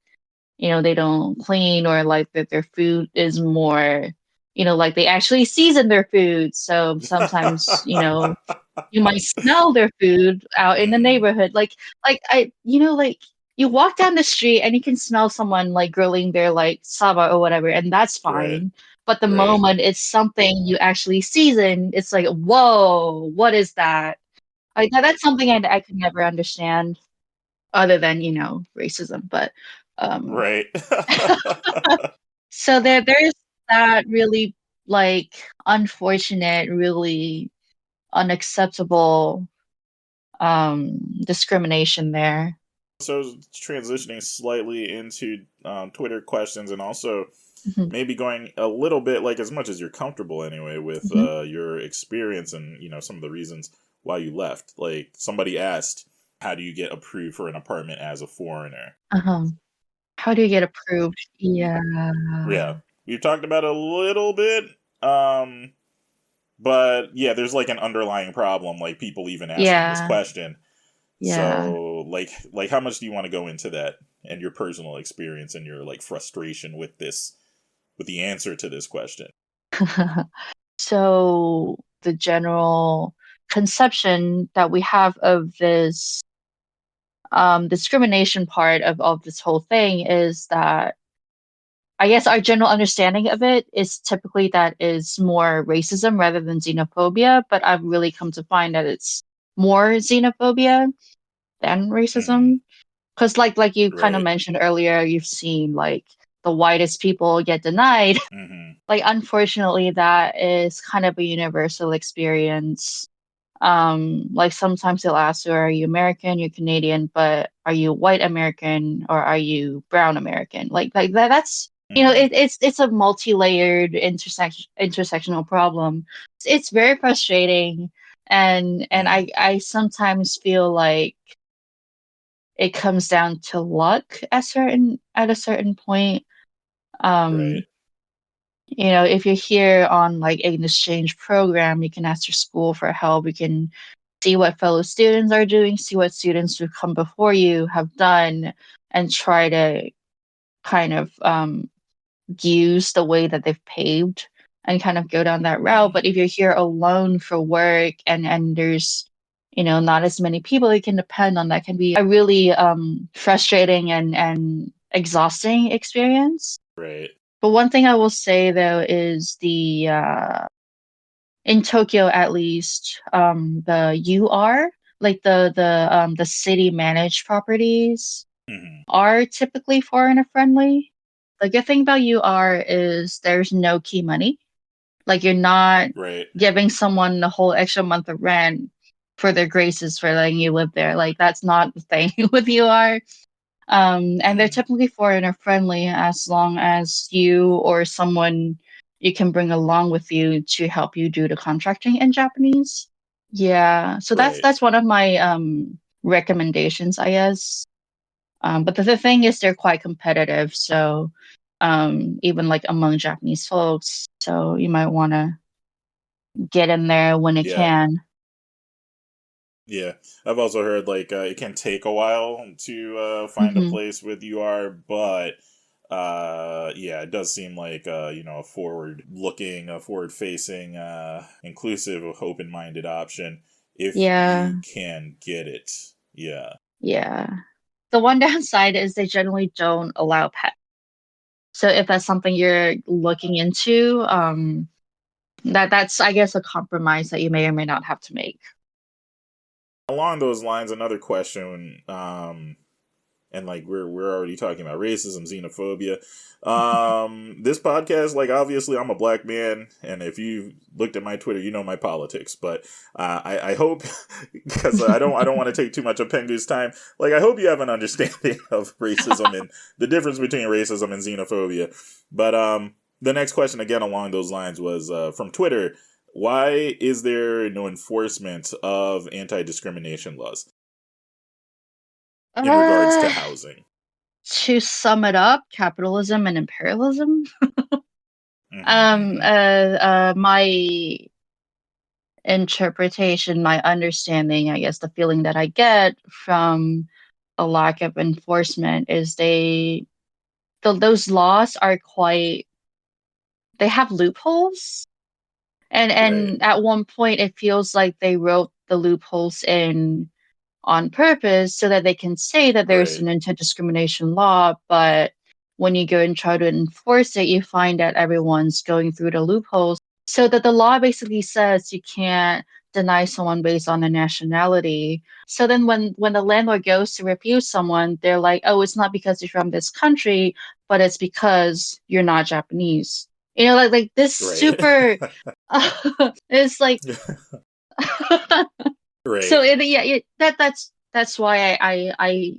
they don't clean, or like that their food is more, like they actually season their food. So sometimes, you might smell their food out in the Mm, neighborhood. Like you walk down the street and you can smell someone like grilling their like saba or whatever, and that's right. fine. But the Right. moment it's something you actually season, it's like, whoa, what is that? Like that's something I could never understand, other than, racism. But um Right. so there's that really like unfortunate, really unacceptable discrimination there. So transitioning slightly into Twitter questions, and also Mhm, maybe going a little bit, like, as much as you're comfortable anyway with mhm. your experience and some of the reasons why you left. Like, somebody asked, how do you get approved for an apartment as a foreigner? Uh-huh. How do you get approved? Yeah. Yeah, we've talked about it a little bit. um but yeah, there's like an underlying problem, like people even asking this Yeah. question. Yeah. So, like how much do you want to go into that, and your personal experience and your like frustration with this, with the answer to this question? So the general conception that we have of this discrimination part of this whole thing is that, I guess, our general understanding of it is typically that is more racism rather than xenophobia, but I've really come to find that it's more xenophobia than Mm-hmm. racism. Because like you kind of Right. mentioned earlier, you've seen like the whitest people get denied. Mm-hmm. Like unfortunately, that is kind of a universal experience. Like sometimes they'll ask you, are you American, you're Canadian, but are you white American or are you brown American? Like that's, Mm-hmm. it's a multi-layered intersectional problem. It's very frustrating, and Mm-hmm. I sometimes feel like it comes down to luck at a certain point. Right. Um, if you're here on like an exchange program, you can ask your school for help. You can see what fellow students are doing, see what students who come before you have done, and try to kind of use the way that they've paved and kind of go down that route. Mm-hmm. But if you're here alone for work, and there's not as many people you can depend on, that can be a really frustrating and exhausting experience. Right. But one thing I will say though is in Tokyo at least, the UR, like the city managed properties Hmm. are typically foreigner friendly. The good thing about UR is there's no key money. Like you're not Right. giving someone the whole extra month of rent for their graces for letting you live there. Like that's not the thing with UR. And they're Hmm. typically foreigner friendly as long as you or someone you can bring along with you to help you do the contracting in Japanese. Yeah, so that's Right. that's one of my recommendations, I guess. But the thing is, they're quite competitive, so even like among Japanese folks, so you might want to get in there when you Yeah. can. Yeah, I've also heard like it can take a while to find a Hmm. place with UR, but yeah, it does seem like a forward facing, inclusive, open minded option if Yeah, you can get it. Yeah. yeah. The one downside is they generally don't allow pets. So if that's something you're looking into, that's I guess a compromise that you may or may not have to make. Along those lines, another question, and like we're already talking about racism, xenophobia. This podcast, like obviously, I'm a black man, and if you looked at my Twitter, you know my politics. But I hope because I don't want to take too much of Pengu's time. Like I hope you have an understanding of racism and the difference between racism and xenophobia. But the next question again along those lines was from Twitter. Why is there no enforcement of anti-discrimination laws in regards to Uh, housing? to sum it up, capitalism and imperialism. Hmm. My interpretation, my understanding, I guess the feeling that I get from a lack of enforcement is those laws are quite, they have loopholes. Right, And at one point it feels like they wrote the loopholes in on purpose so that they can say that there's right, an anti-discrimination law, but when you go and try to enforce it, you find that everyone's going through the loopholes. So that the law basically says you can't deny someone based on their nationality. So then when the landlord goes to refuse someone, they're like, oh, it's not because you're from this country, but it's because you're not Japanese. You know, like this right, super it's like right. so that's why I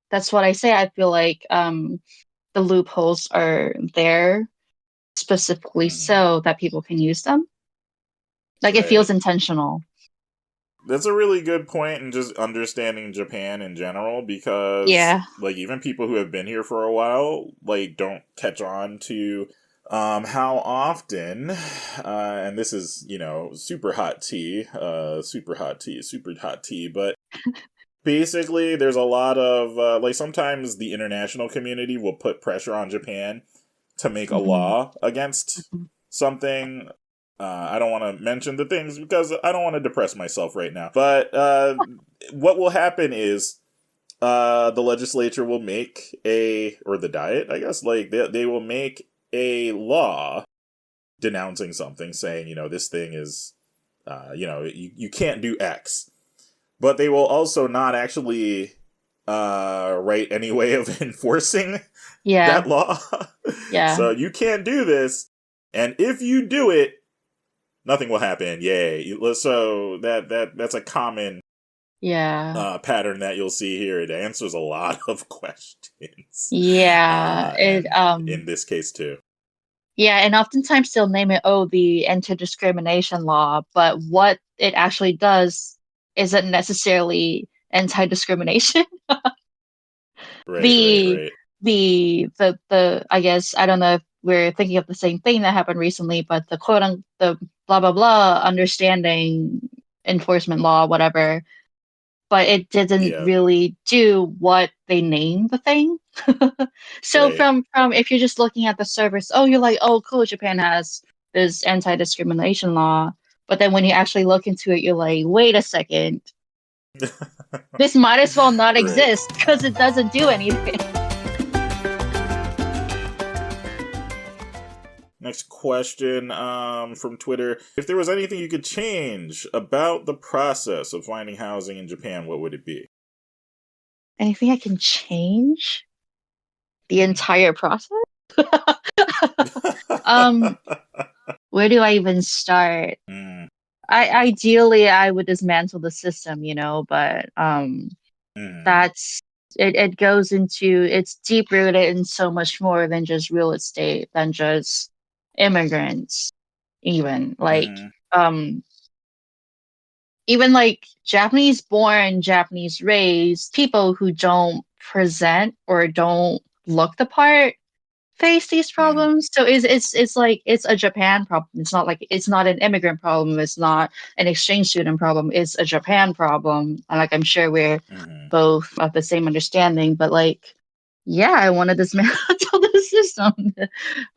that's what I say. I feel like the loopholes are there specifically Hmm. so that people can use them. Like it Right. feels intentional. That's a really good point in just understanding Japan in general because, Yeah. like, even people who have been here for a while, like, don't catch on to how often, and this is, super hot tea, super hot tea, but basically, there's a lot of like sometimes the international community will put pressure on Japan to make a Hmm. law against something. I don't want to mention the things because I don't want to depress myself right now. But what will happen is the legislature will make or the diet, I guess, like they will make a law denouncing something, saying, this thing is, you can't do X, but they will also not actually write any way of enforcing Yeah. that law. Yeah. So you can't do this, and if you do it, nothing will happen. Yay! So that's a common Yeah. pattern that you'll see here. It answers a lot of questions, Yeah. It and in this case too. yeah, and oftentimes they'll name it, oh, the anti-discrimination law, but what it actually does isn't necessarily anti-discrimination. Right, right, the right. the I guess I don't know if we're thinking of the same thing that happened recently, but the blah blah blah understanding enforcement law, whatever, but it didn't Yeah, really do what they named the thing. So right. from if you're just looking at the surface, oh, you're like, oh, cool, Japan has this anti-discrimination law, but then when you actually look into it, you're like, wait a second, this might as well not Right. exist because it doesn't do anything. Next question from Twitter. If there was anything you could change about the process of finding housing in Japan, what would it be? Anything I can change? The entire process? um, where do I even start? Mm, Ideally I would dismantle the system, but mm, that's it goes into it's deep rooted in so much more than just real estate, than just immigrants, even mm, um even like Japanese born, Japanese raised people who don't present or don't look the part face these mm, problems. So it's like it's a Japan problem. It's not like it's not an immigrant problem. It's not an exchange student problem. It's a Japan problem. And like I'm sure we're mm. both of the same understanding. But like, yeah, I want to dismantle the system.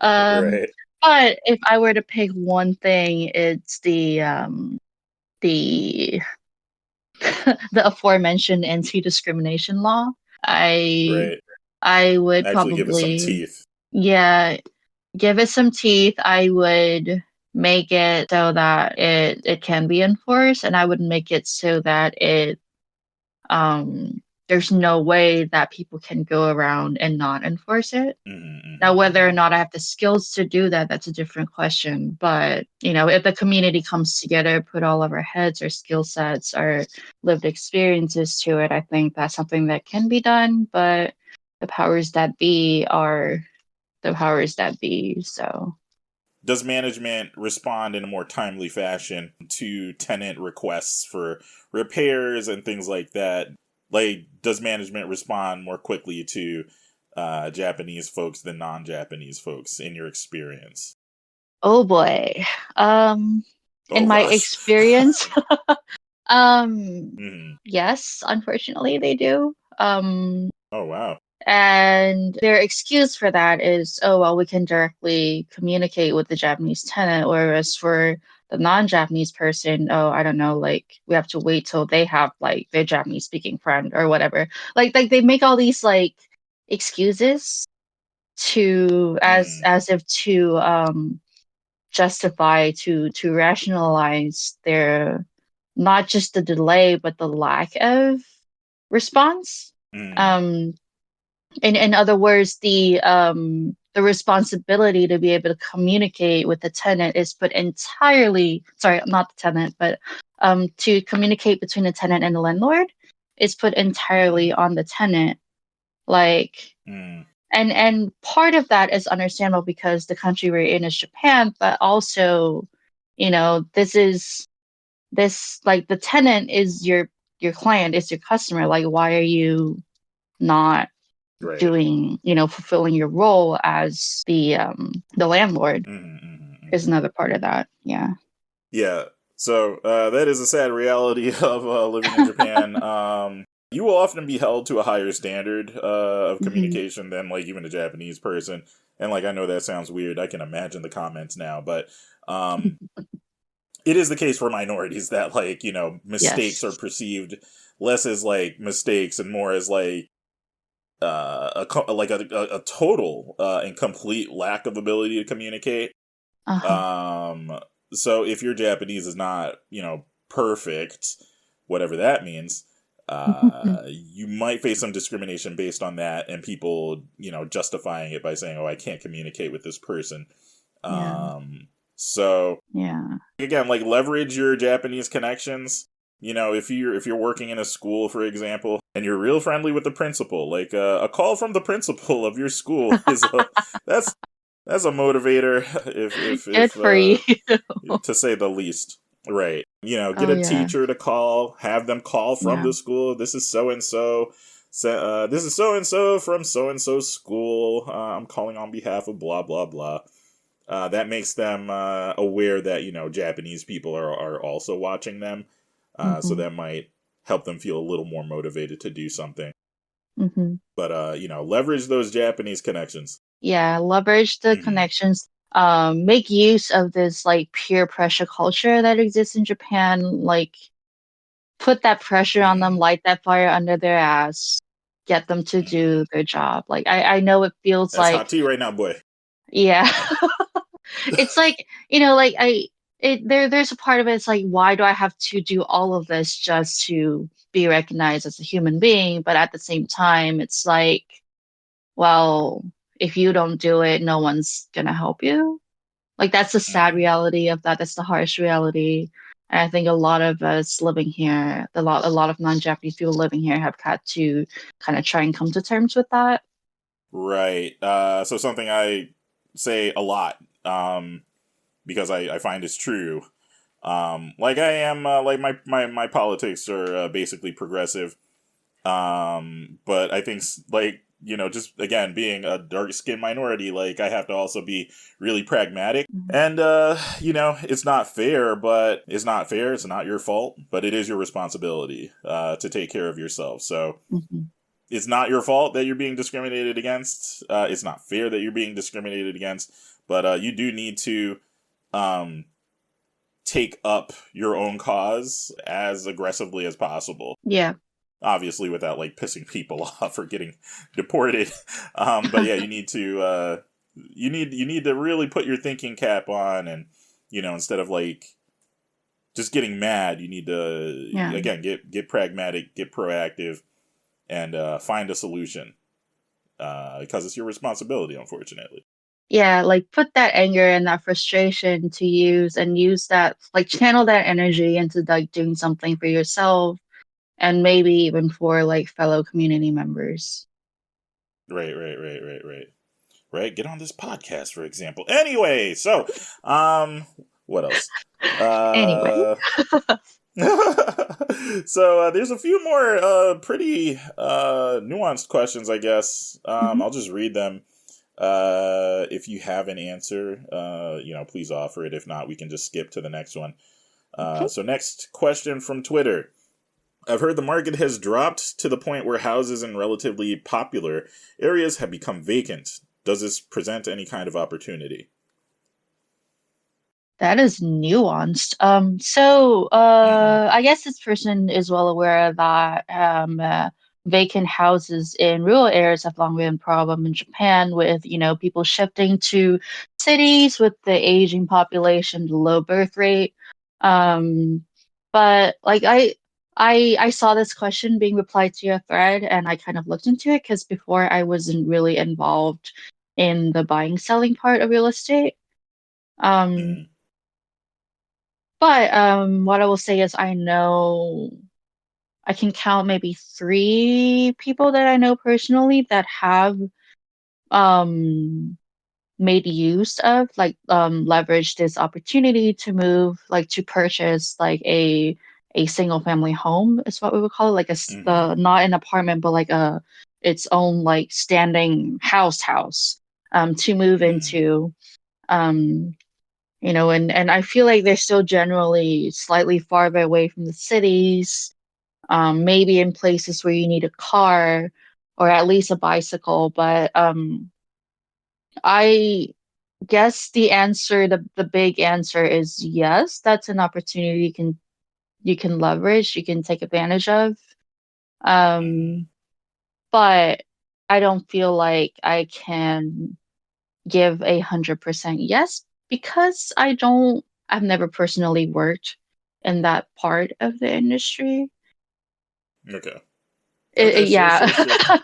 um, Right. but if I were to pick one thing, it's the the aforementioned anti-discrimination law. I Right. I would Actually give it some probably, teeth. yeah, give it some teeth. I would make it so that it can be enforced, and I would make it so that there's no way that people can go around and not enforce it. Mm-hmm, Now, mm-hmm, whether or mm-hmm. not I have the skills to do that, that's a different question. But, if the community comes together, put all of our heads, our skill sets, our lived experiences to it, I think that's something that can be done. But the powers that be are the powers that be. So, Does management respond in a more timely fashion to tenant requests for repairs and things like that? Like, does management respond more quickly to Japanese folks than non-Japanese folks in your experience? oh boy. Um, Oh in my gosh. experience, um, Mm. yes, unfortunately they do. Oh wow. And their excuse for that is, oh, well, we can directly communicate with the Japanese tenant. Whereas for the non-Japanese person, oh, I don't know, like we have to wait till they have like their Japanese speaking friend or whatever. Like they make all these like excuses to Mm. as if to justify to rationalize their not just the delay but the lack of response. Mm. Um, in other words, the responsibility to be able to communicate with the tenant is put entirely, sorry, not the tenant, but to communicate between the tenant and the landlord is put entirely Mm. on the tenant. Like, Mm. and part of that is understandable because the country we're in is Japan, but also, this is this like the tenant is your client, is your customer. Like, why are you not Right. doing, fulfilling your role as the landlord Mm-hmm, mm-hmm, is mm-hmm. another part of that. Yeah. Yeah. So that is a sad reality of living in Japan. You will often be held to a higher standard of Hmm. communication than like even a Japanese person. And like I know that sounds weird. I can imagine the comments now, but um, it is the case for minorities that like mistakes are Yes. perceived less as like mistakes and more as like a total and complete lack of ability to communicate. Uh-huh. Um, so if your Japanese is not, perfect, whatever that means, you might face some discrimination based on that, and people, justifying it by saying, "Oh, I can't communicate with this person." Yeah. So Yeah. again, like leverage your Japanese connections. If you're working in a school, for example, and you're real friendly with the principal, like a call from the principal of your school is that's that's a motivator, Good if for you. to say the least. Right. Get Oh a yeah. teacher to call, have them call from Yeah. the school. This is so and so. This is so and so from so and so school. I'm calling on behalf of blah blah blah. That makes them aware that Japanese people are also watching them. So Hmm. that might help them feel a little more motivated to do something. Hmm. But leverage those Japanese connections. Yeah. Leverage the Hmm. connections. Make use of this like peer pressure culture that exists in Japan. Like, put that pressure on them, Hmm. light that fire under their ass, get them to Hmm. do their job. Like I know it feels That's like, hot tea right now, boy. yeah, It's like, like there's a part of it, it's like, why do I have to do all of this just to be recognized as a human being? But at the same time, it's like, well, if you don't do it, no one's gonna help you. Like that's the sad Mm. reality of that. That's the harsh reality. And I think a lot of us living here, a lot of non-Japanese people living here have had to kind of try and come to terms with that. Right. So something I say a lot, because I find it's true. Like I am, like my politics are basically progressive. But I think like, just again, being a dark skinned minority, like I have to also be really pragmatic. Mhm. And, it's not fair, but it's not fair. It's not your fault, but it is your responsibility, to take care of yourself. So Mhm. it's not your fault that you're being discriminated against. It's not fair that you're being discriminated against, but, you do need to, um, take up your own cause as aggressively as possible. Yeah. Obviously, without like pissing people off or getting deported. But yeah, you need to really put your thinking cap on, and instead of like just getting mad, you need to Yeah. again get pragmatic, get proactive, and find a solution, because it's your responsibility, unfortunately. Yeah, like put that anger and that frustration to use and use that, like channel that energy into like doing something for yourself and maybe even for like fellow community members. Right. Right. Get on this podcast, for example. Anyway, so um, what else? Anyway. Uh, so there's a few more pretty nuanced questions, I guess. Mhm. I'll just read them. If you have an answer, please offer it. If not, we can just skip to the next one. Okay. So next question from Twitter. I've heard the market has dropped to the point where houses in relatively popular areas have become vacant. Does this present any kind of opportunity? That is nuanced. So Mm-hmm. I guess this person is well aware that vacant houses in rural areas have long been a problem in Japan with, people shifting to cities with the aging population, the low birth rate. Um, but like I saw this question being replied to a thread and I kind of looked into it because before I wasn't really involved in the buying selling part of real estate. Um, Mm-hmm. but what I will say is I know I can count maybe three people that I know personally that have um made use of like leverage this opportunity to move like to purchase like a single family home is what we would call it, like Mm-hmm. not an apartment but like a its own like standing house to move Mm-hmm. into. um and I feel like they're still generally slightly farther away from the cities, maybe in places where you need a car or at least a bicycle. But I guess the big answer is yes, that's an opportunity you can leverage, you can take advantage of. Mm-hmm. Um, but I don't feel like I can give 100% yes because I've never personally worked in that part of the industry. Okay. Okay. Sure. Yeah. Sure. Sure.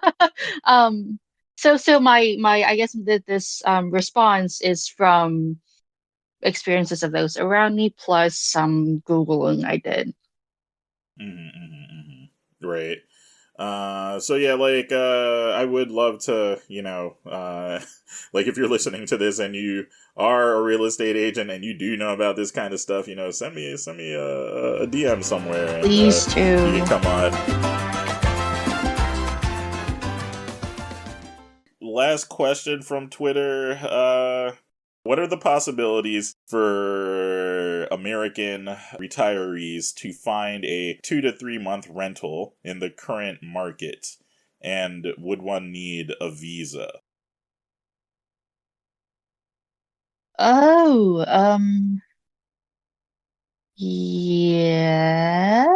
um so my I guess this response is from experiences of those around me plus some googling I did. Mm-hmm. Mm-hmm. Right. So yeah, like, I would love to, like if you're listening to this and you are a real estate agent and you do know about this kind of stuff, send me a DM somewhere, and Please you can do. come on. Last question from Twitter. What are the possibilities for American retirees to find a 2 to 3 month rental in the current market? And would one need a visa? Oh, yes.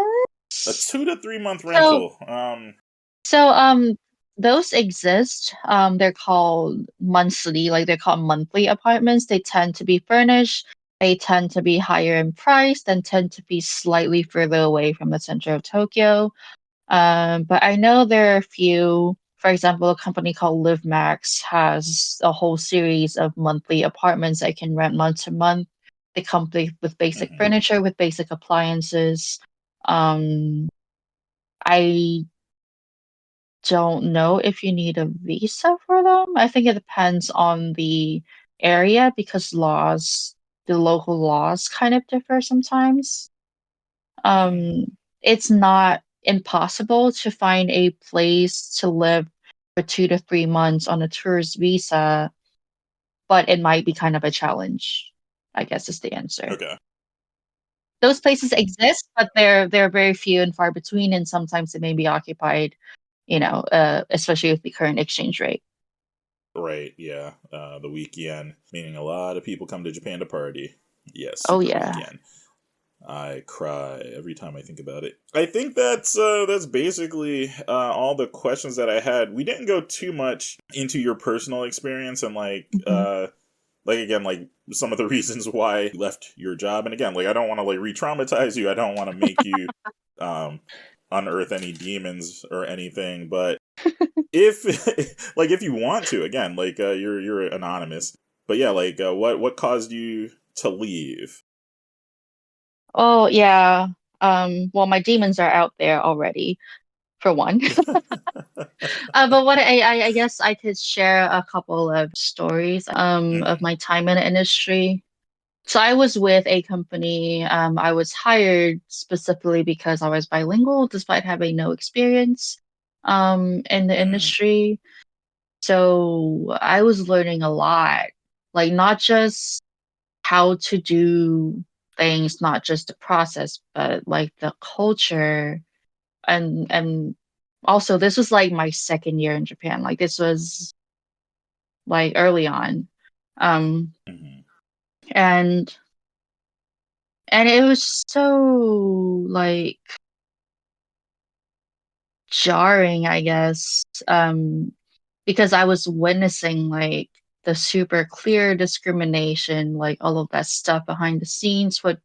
A 2 to 3 month So rental. so those exist. They're called monthly, like they're called monthly apartments. They tend to be furnished. They tend to be higher in price and tend to be slightly further away from the center of Tokyo. But I know there are a few. For example, a company called LiveMax has a whole series of monthly apartments I can rent month to month. They come with basic Hmm. furniture, with basic appliances. Um, I don't know if you need a visa for them. I think it depends on the area because the local laws kind of differ sometimes. Hmm. It's not impossible to find a place to live for 2 to 3 months on a tourist visa, but it might be kind of a challenge, I guess is the answer. Okay. Those places exist, but they're very few and far between, and sometimes they may be occupied, especially with the current exchange rate. Right. Yeah. The weak yen, meaning a lot of people come to Japan to party. Yeah. Oh Super weak yeah. yen. I cry every time I think about it. I think that's basically all the questions that I had. We didn't go too much into your personal experience and Mhm. like again like some of the reasons why you left your job. And again, like I don't want to like re-traumatize you. I don't want to make you um unearth any demons or anything, but if like if you want to, again, like you're anonymous. But yeah, like what caused you to leave? Oh yeah. Well, my demons are out there already, for one. But what I guess I could share a couple of stories of Hmm. my time in the industry. So I was with a company. I was hired specifically because I was bilingual, despite having no experience in the Hmm. industry. So I was learning a lot, like not just how to do things, not just the process, but like the culture and also this was like my second year in Japan. Like this was like early on. Um Hmm. and and it was so like jarring, I guess. Because I was witnessing like the super clear discrimination, like all of that stuff behind the scenes, what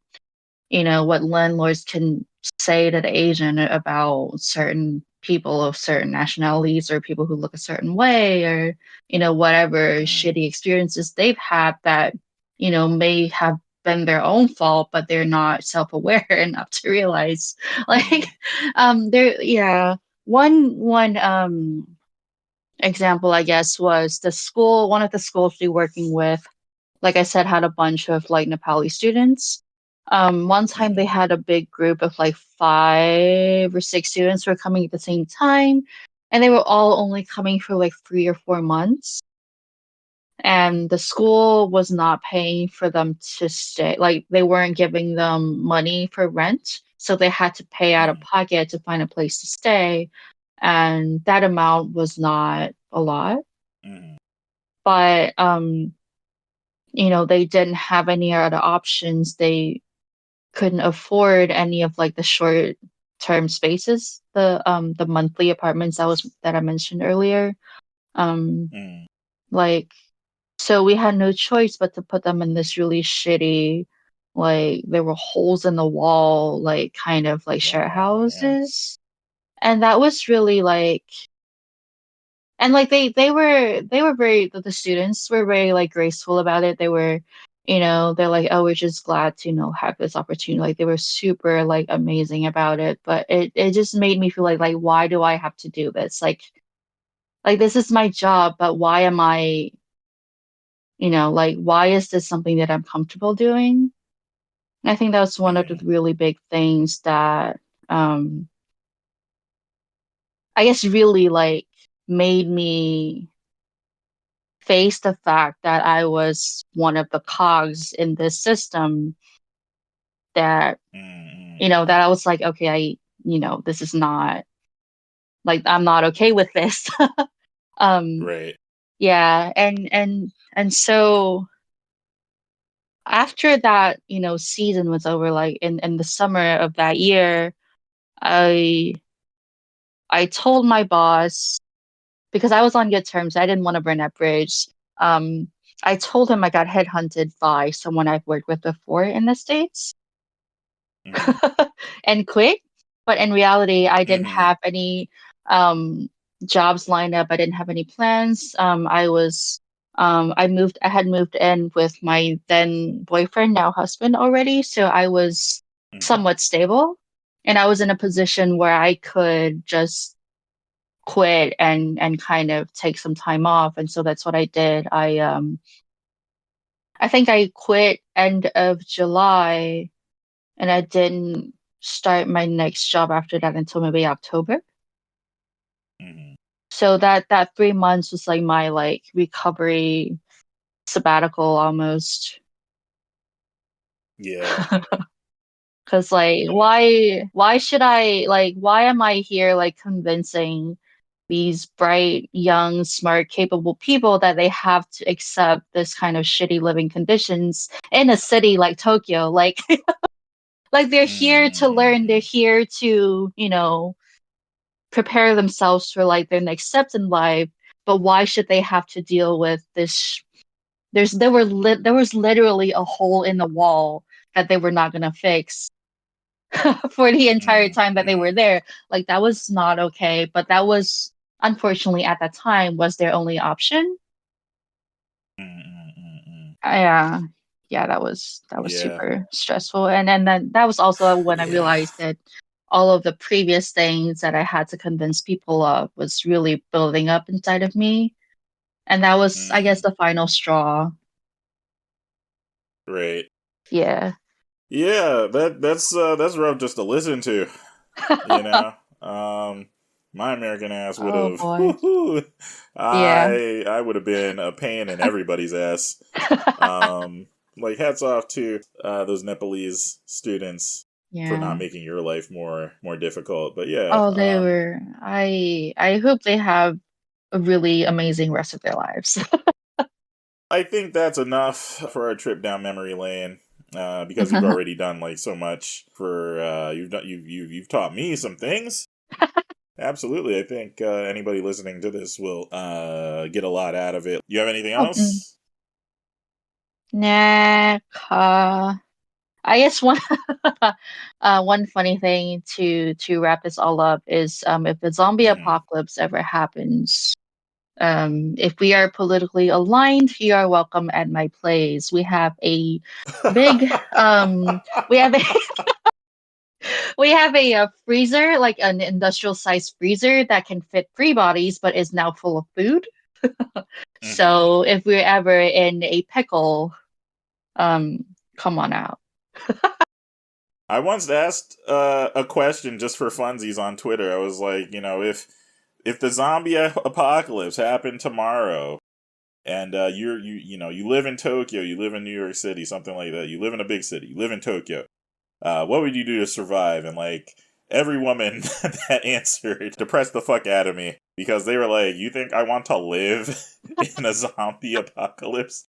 landlords can say to the agent about certain people of certain nationalities or people who look a certain way or whatever Hmm. shitty experiences they've had that may have been their own fault, but they're not self-aware enough to realize like Hmm. there yeah one example, I guess, was one of the schools we working with, like I said, had a bunch of like Nepali students. One time they Hmm. had a big group of like 5 or 6 students who were coming at the same time, and they were all only coming for like 3 or 4 months. Hmm. And the school was not paying for them to stay. Like they weren't giving them money for rent, so they had to pay out of Hmm. pocket to find a place to stay. And that amount was not a lot, Hmm. but they didn't have any other options. They couldn't afford any of like the short term spaces, the monthly apartments that I mentioned earlier. Um Hmm. like so we had no choice but to put them in this really shitty, like there were holes in the wall, like kind of like share Oh man. houses. And that was really like and like they were very the students were very like graceful about it. They were they're like, oh, we're just glad to have this opportunity. Like they were super like amazing about it, but it just made me feel like why do I have to do this? Like this is my job, but why am I like why is this something that I'm comfortable doing? And I think that's one of the Hmm. really big things that um I guess really like made me face the fact that I was one of the cogs in this system that, Hmm. that I was like, okay, this is not like, I'm not okay with this. um, Right. yeah. And so after that, season was over, like in the summer of that year, I, I told my boss, because I was on good terms. I didn't want to burn that bridge. Um, I told him I got headhunted by someone I've worked with before in the States Mm-hmm. and quit. But in reality, I didn't Mm-hmm. have any um, jobs lined up. I didn't have any plans. I had moved in with my then boyfriend, now husband already. So I was Mm-hmm. somewhat stable, and I was in a position where I could just quit and kind of take some time off. And so that's what I did. I think I quit end of July, and I didn't start my next job after that until maybe October. Mm-hmm. So that 3 months was like my like recovery sabbatical almost. Yeah. Cause like Yeah. why should I like why am I here like convincing these bright, young, smart, capable people that they have to accept this kind of shitty living conditions in a city like Tokyo? Like like they're here to learn, they're Mm-hmm. here to, prepare themselves for like their next steps in life. But why should they have to deal with this? There was literally a hole in the wall that they were not gonna fix for the entire time that they Mm-hmm. were there. Like that was not okay. But that was unfortunately at that time was their only option. Mm-hmm. Yeah, yeah, that was Yeah. super stressful. And then that was also when I Yeah. realized that all of the previous things that I had to convince people of was really building up inside of me. And that was, I guess, Mm. the final straw. Right. Yeah. Yeah, that's rough just to listen to, you know. My American ass would Oh have boy. Yeah. I would have been a pain in everybody's ass. Um like hats off to those Nepalese students for not Yeah. making your life more difficult. But yeah, Oh, they were. I hope they have a really amazing rest of their lives. I think that's enough for our trip down memory lane. Because you've already done like so much for you've taught me some things. Absolutely, I think anybody listening to this will get a lot out of it. You have anything Oh, else? nah. I guess one one funny thing to wrap this all up is if the zombie Mm-hmm. apocalypse ever happens, if we are politically aligned, you are welcome at my place. We have a big we have a we have a freezer, like an industrial sized freezer that can fit three bodies, but is now full of food. Mm-hmm. So if we're ever in a pickle, um, come on out. I once asked a question just for funsies on Twitter. I was like, if the zombie apocalypse happened tomorrow, and you live in Tokyo, you live in New York City, something like that. You live in a big city, you live in Tokyo. What would you do to survive? And like every woman that answered depressed the fuck out of me because they were like, "You think I want to live in a zombie apocalypse?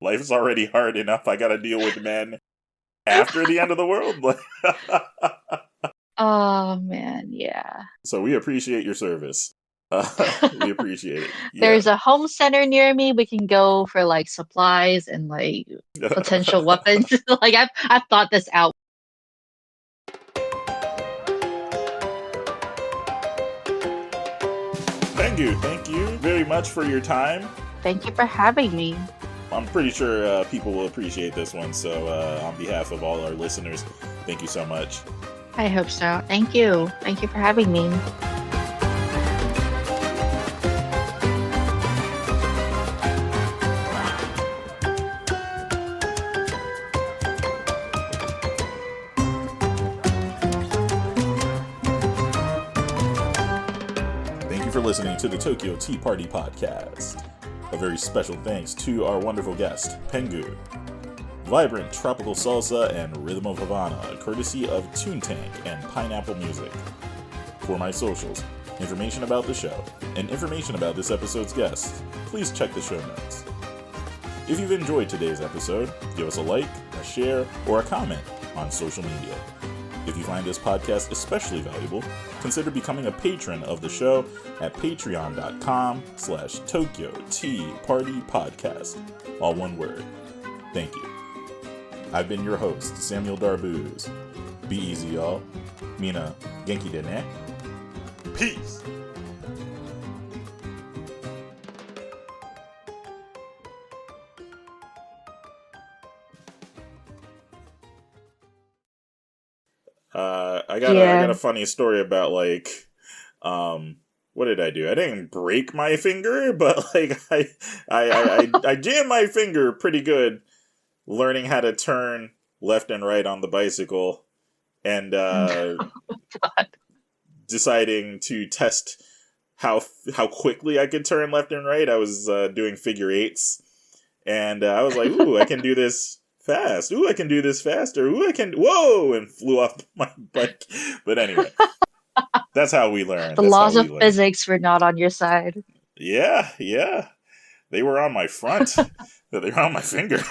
Life's already hard enough. I got to deal with men after the end of the world." Oh man, yeah. So we appreciate your service. We appreciate it. Yeah. There's a home center near me. We can go for like supplies and like potential weapons. Like I've thought this out. Pengu, thank you very much for your time. Thank you for having me. I'm pretty sure people will appreciate this one. So, on behalf of all our listeners, thank you so much. I hope so. Thank you. Thank you for having me. Thank you for listening to the Tokyo Tea Party Podcast. A very special thanks to our wonderful guest, Pengu. Vibrant tropical salsa and rhythm of Havana, courtesy of Toontank and Pineapple Music. For my socials, information about the show, and information about this episode's guests, please check the show notes. If you've enjoyed today's episode, give us a like, a share, or a comment on social media. If you find this podcast especially valuable, consider becoming a patron of the show at patreon.com/Tokyo Tea Party Podcast. All one word. Thank you. I've been your host, Samuel Darbouze. Be easy, y'all. Mina, genki de ne? Peace! I got a funny story about what did I do? I didn't break my finger, but I jammed my finger pretty good learning how to turn left and right on the bicycle, and deciding to test how quickly I could turn left and right. I was doing figure eights, and I was like, "Ooh, I can do this fast. Ooh, I can do this faster. Ooh, I can. Whoa!" And flew off my bike. But anyway, that's how we learn. The laws of physics were not on your side. Yeah. They were on my front. They were on my finger.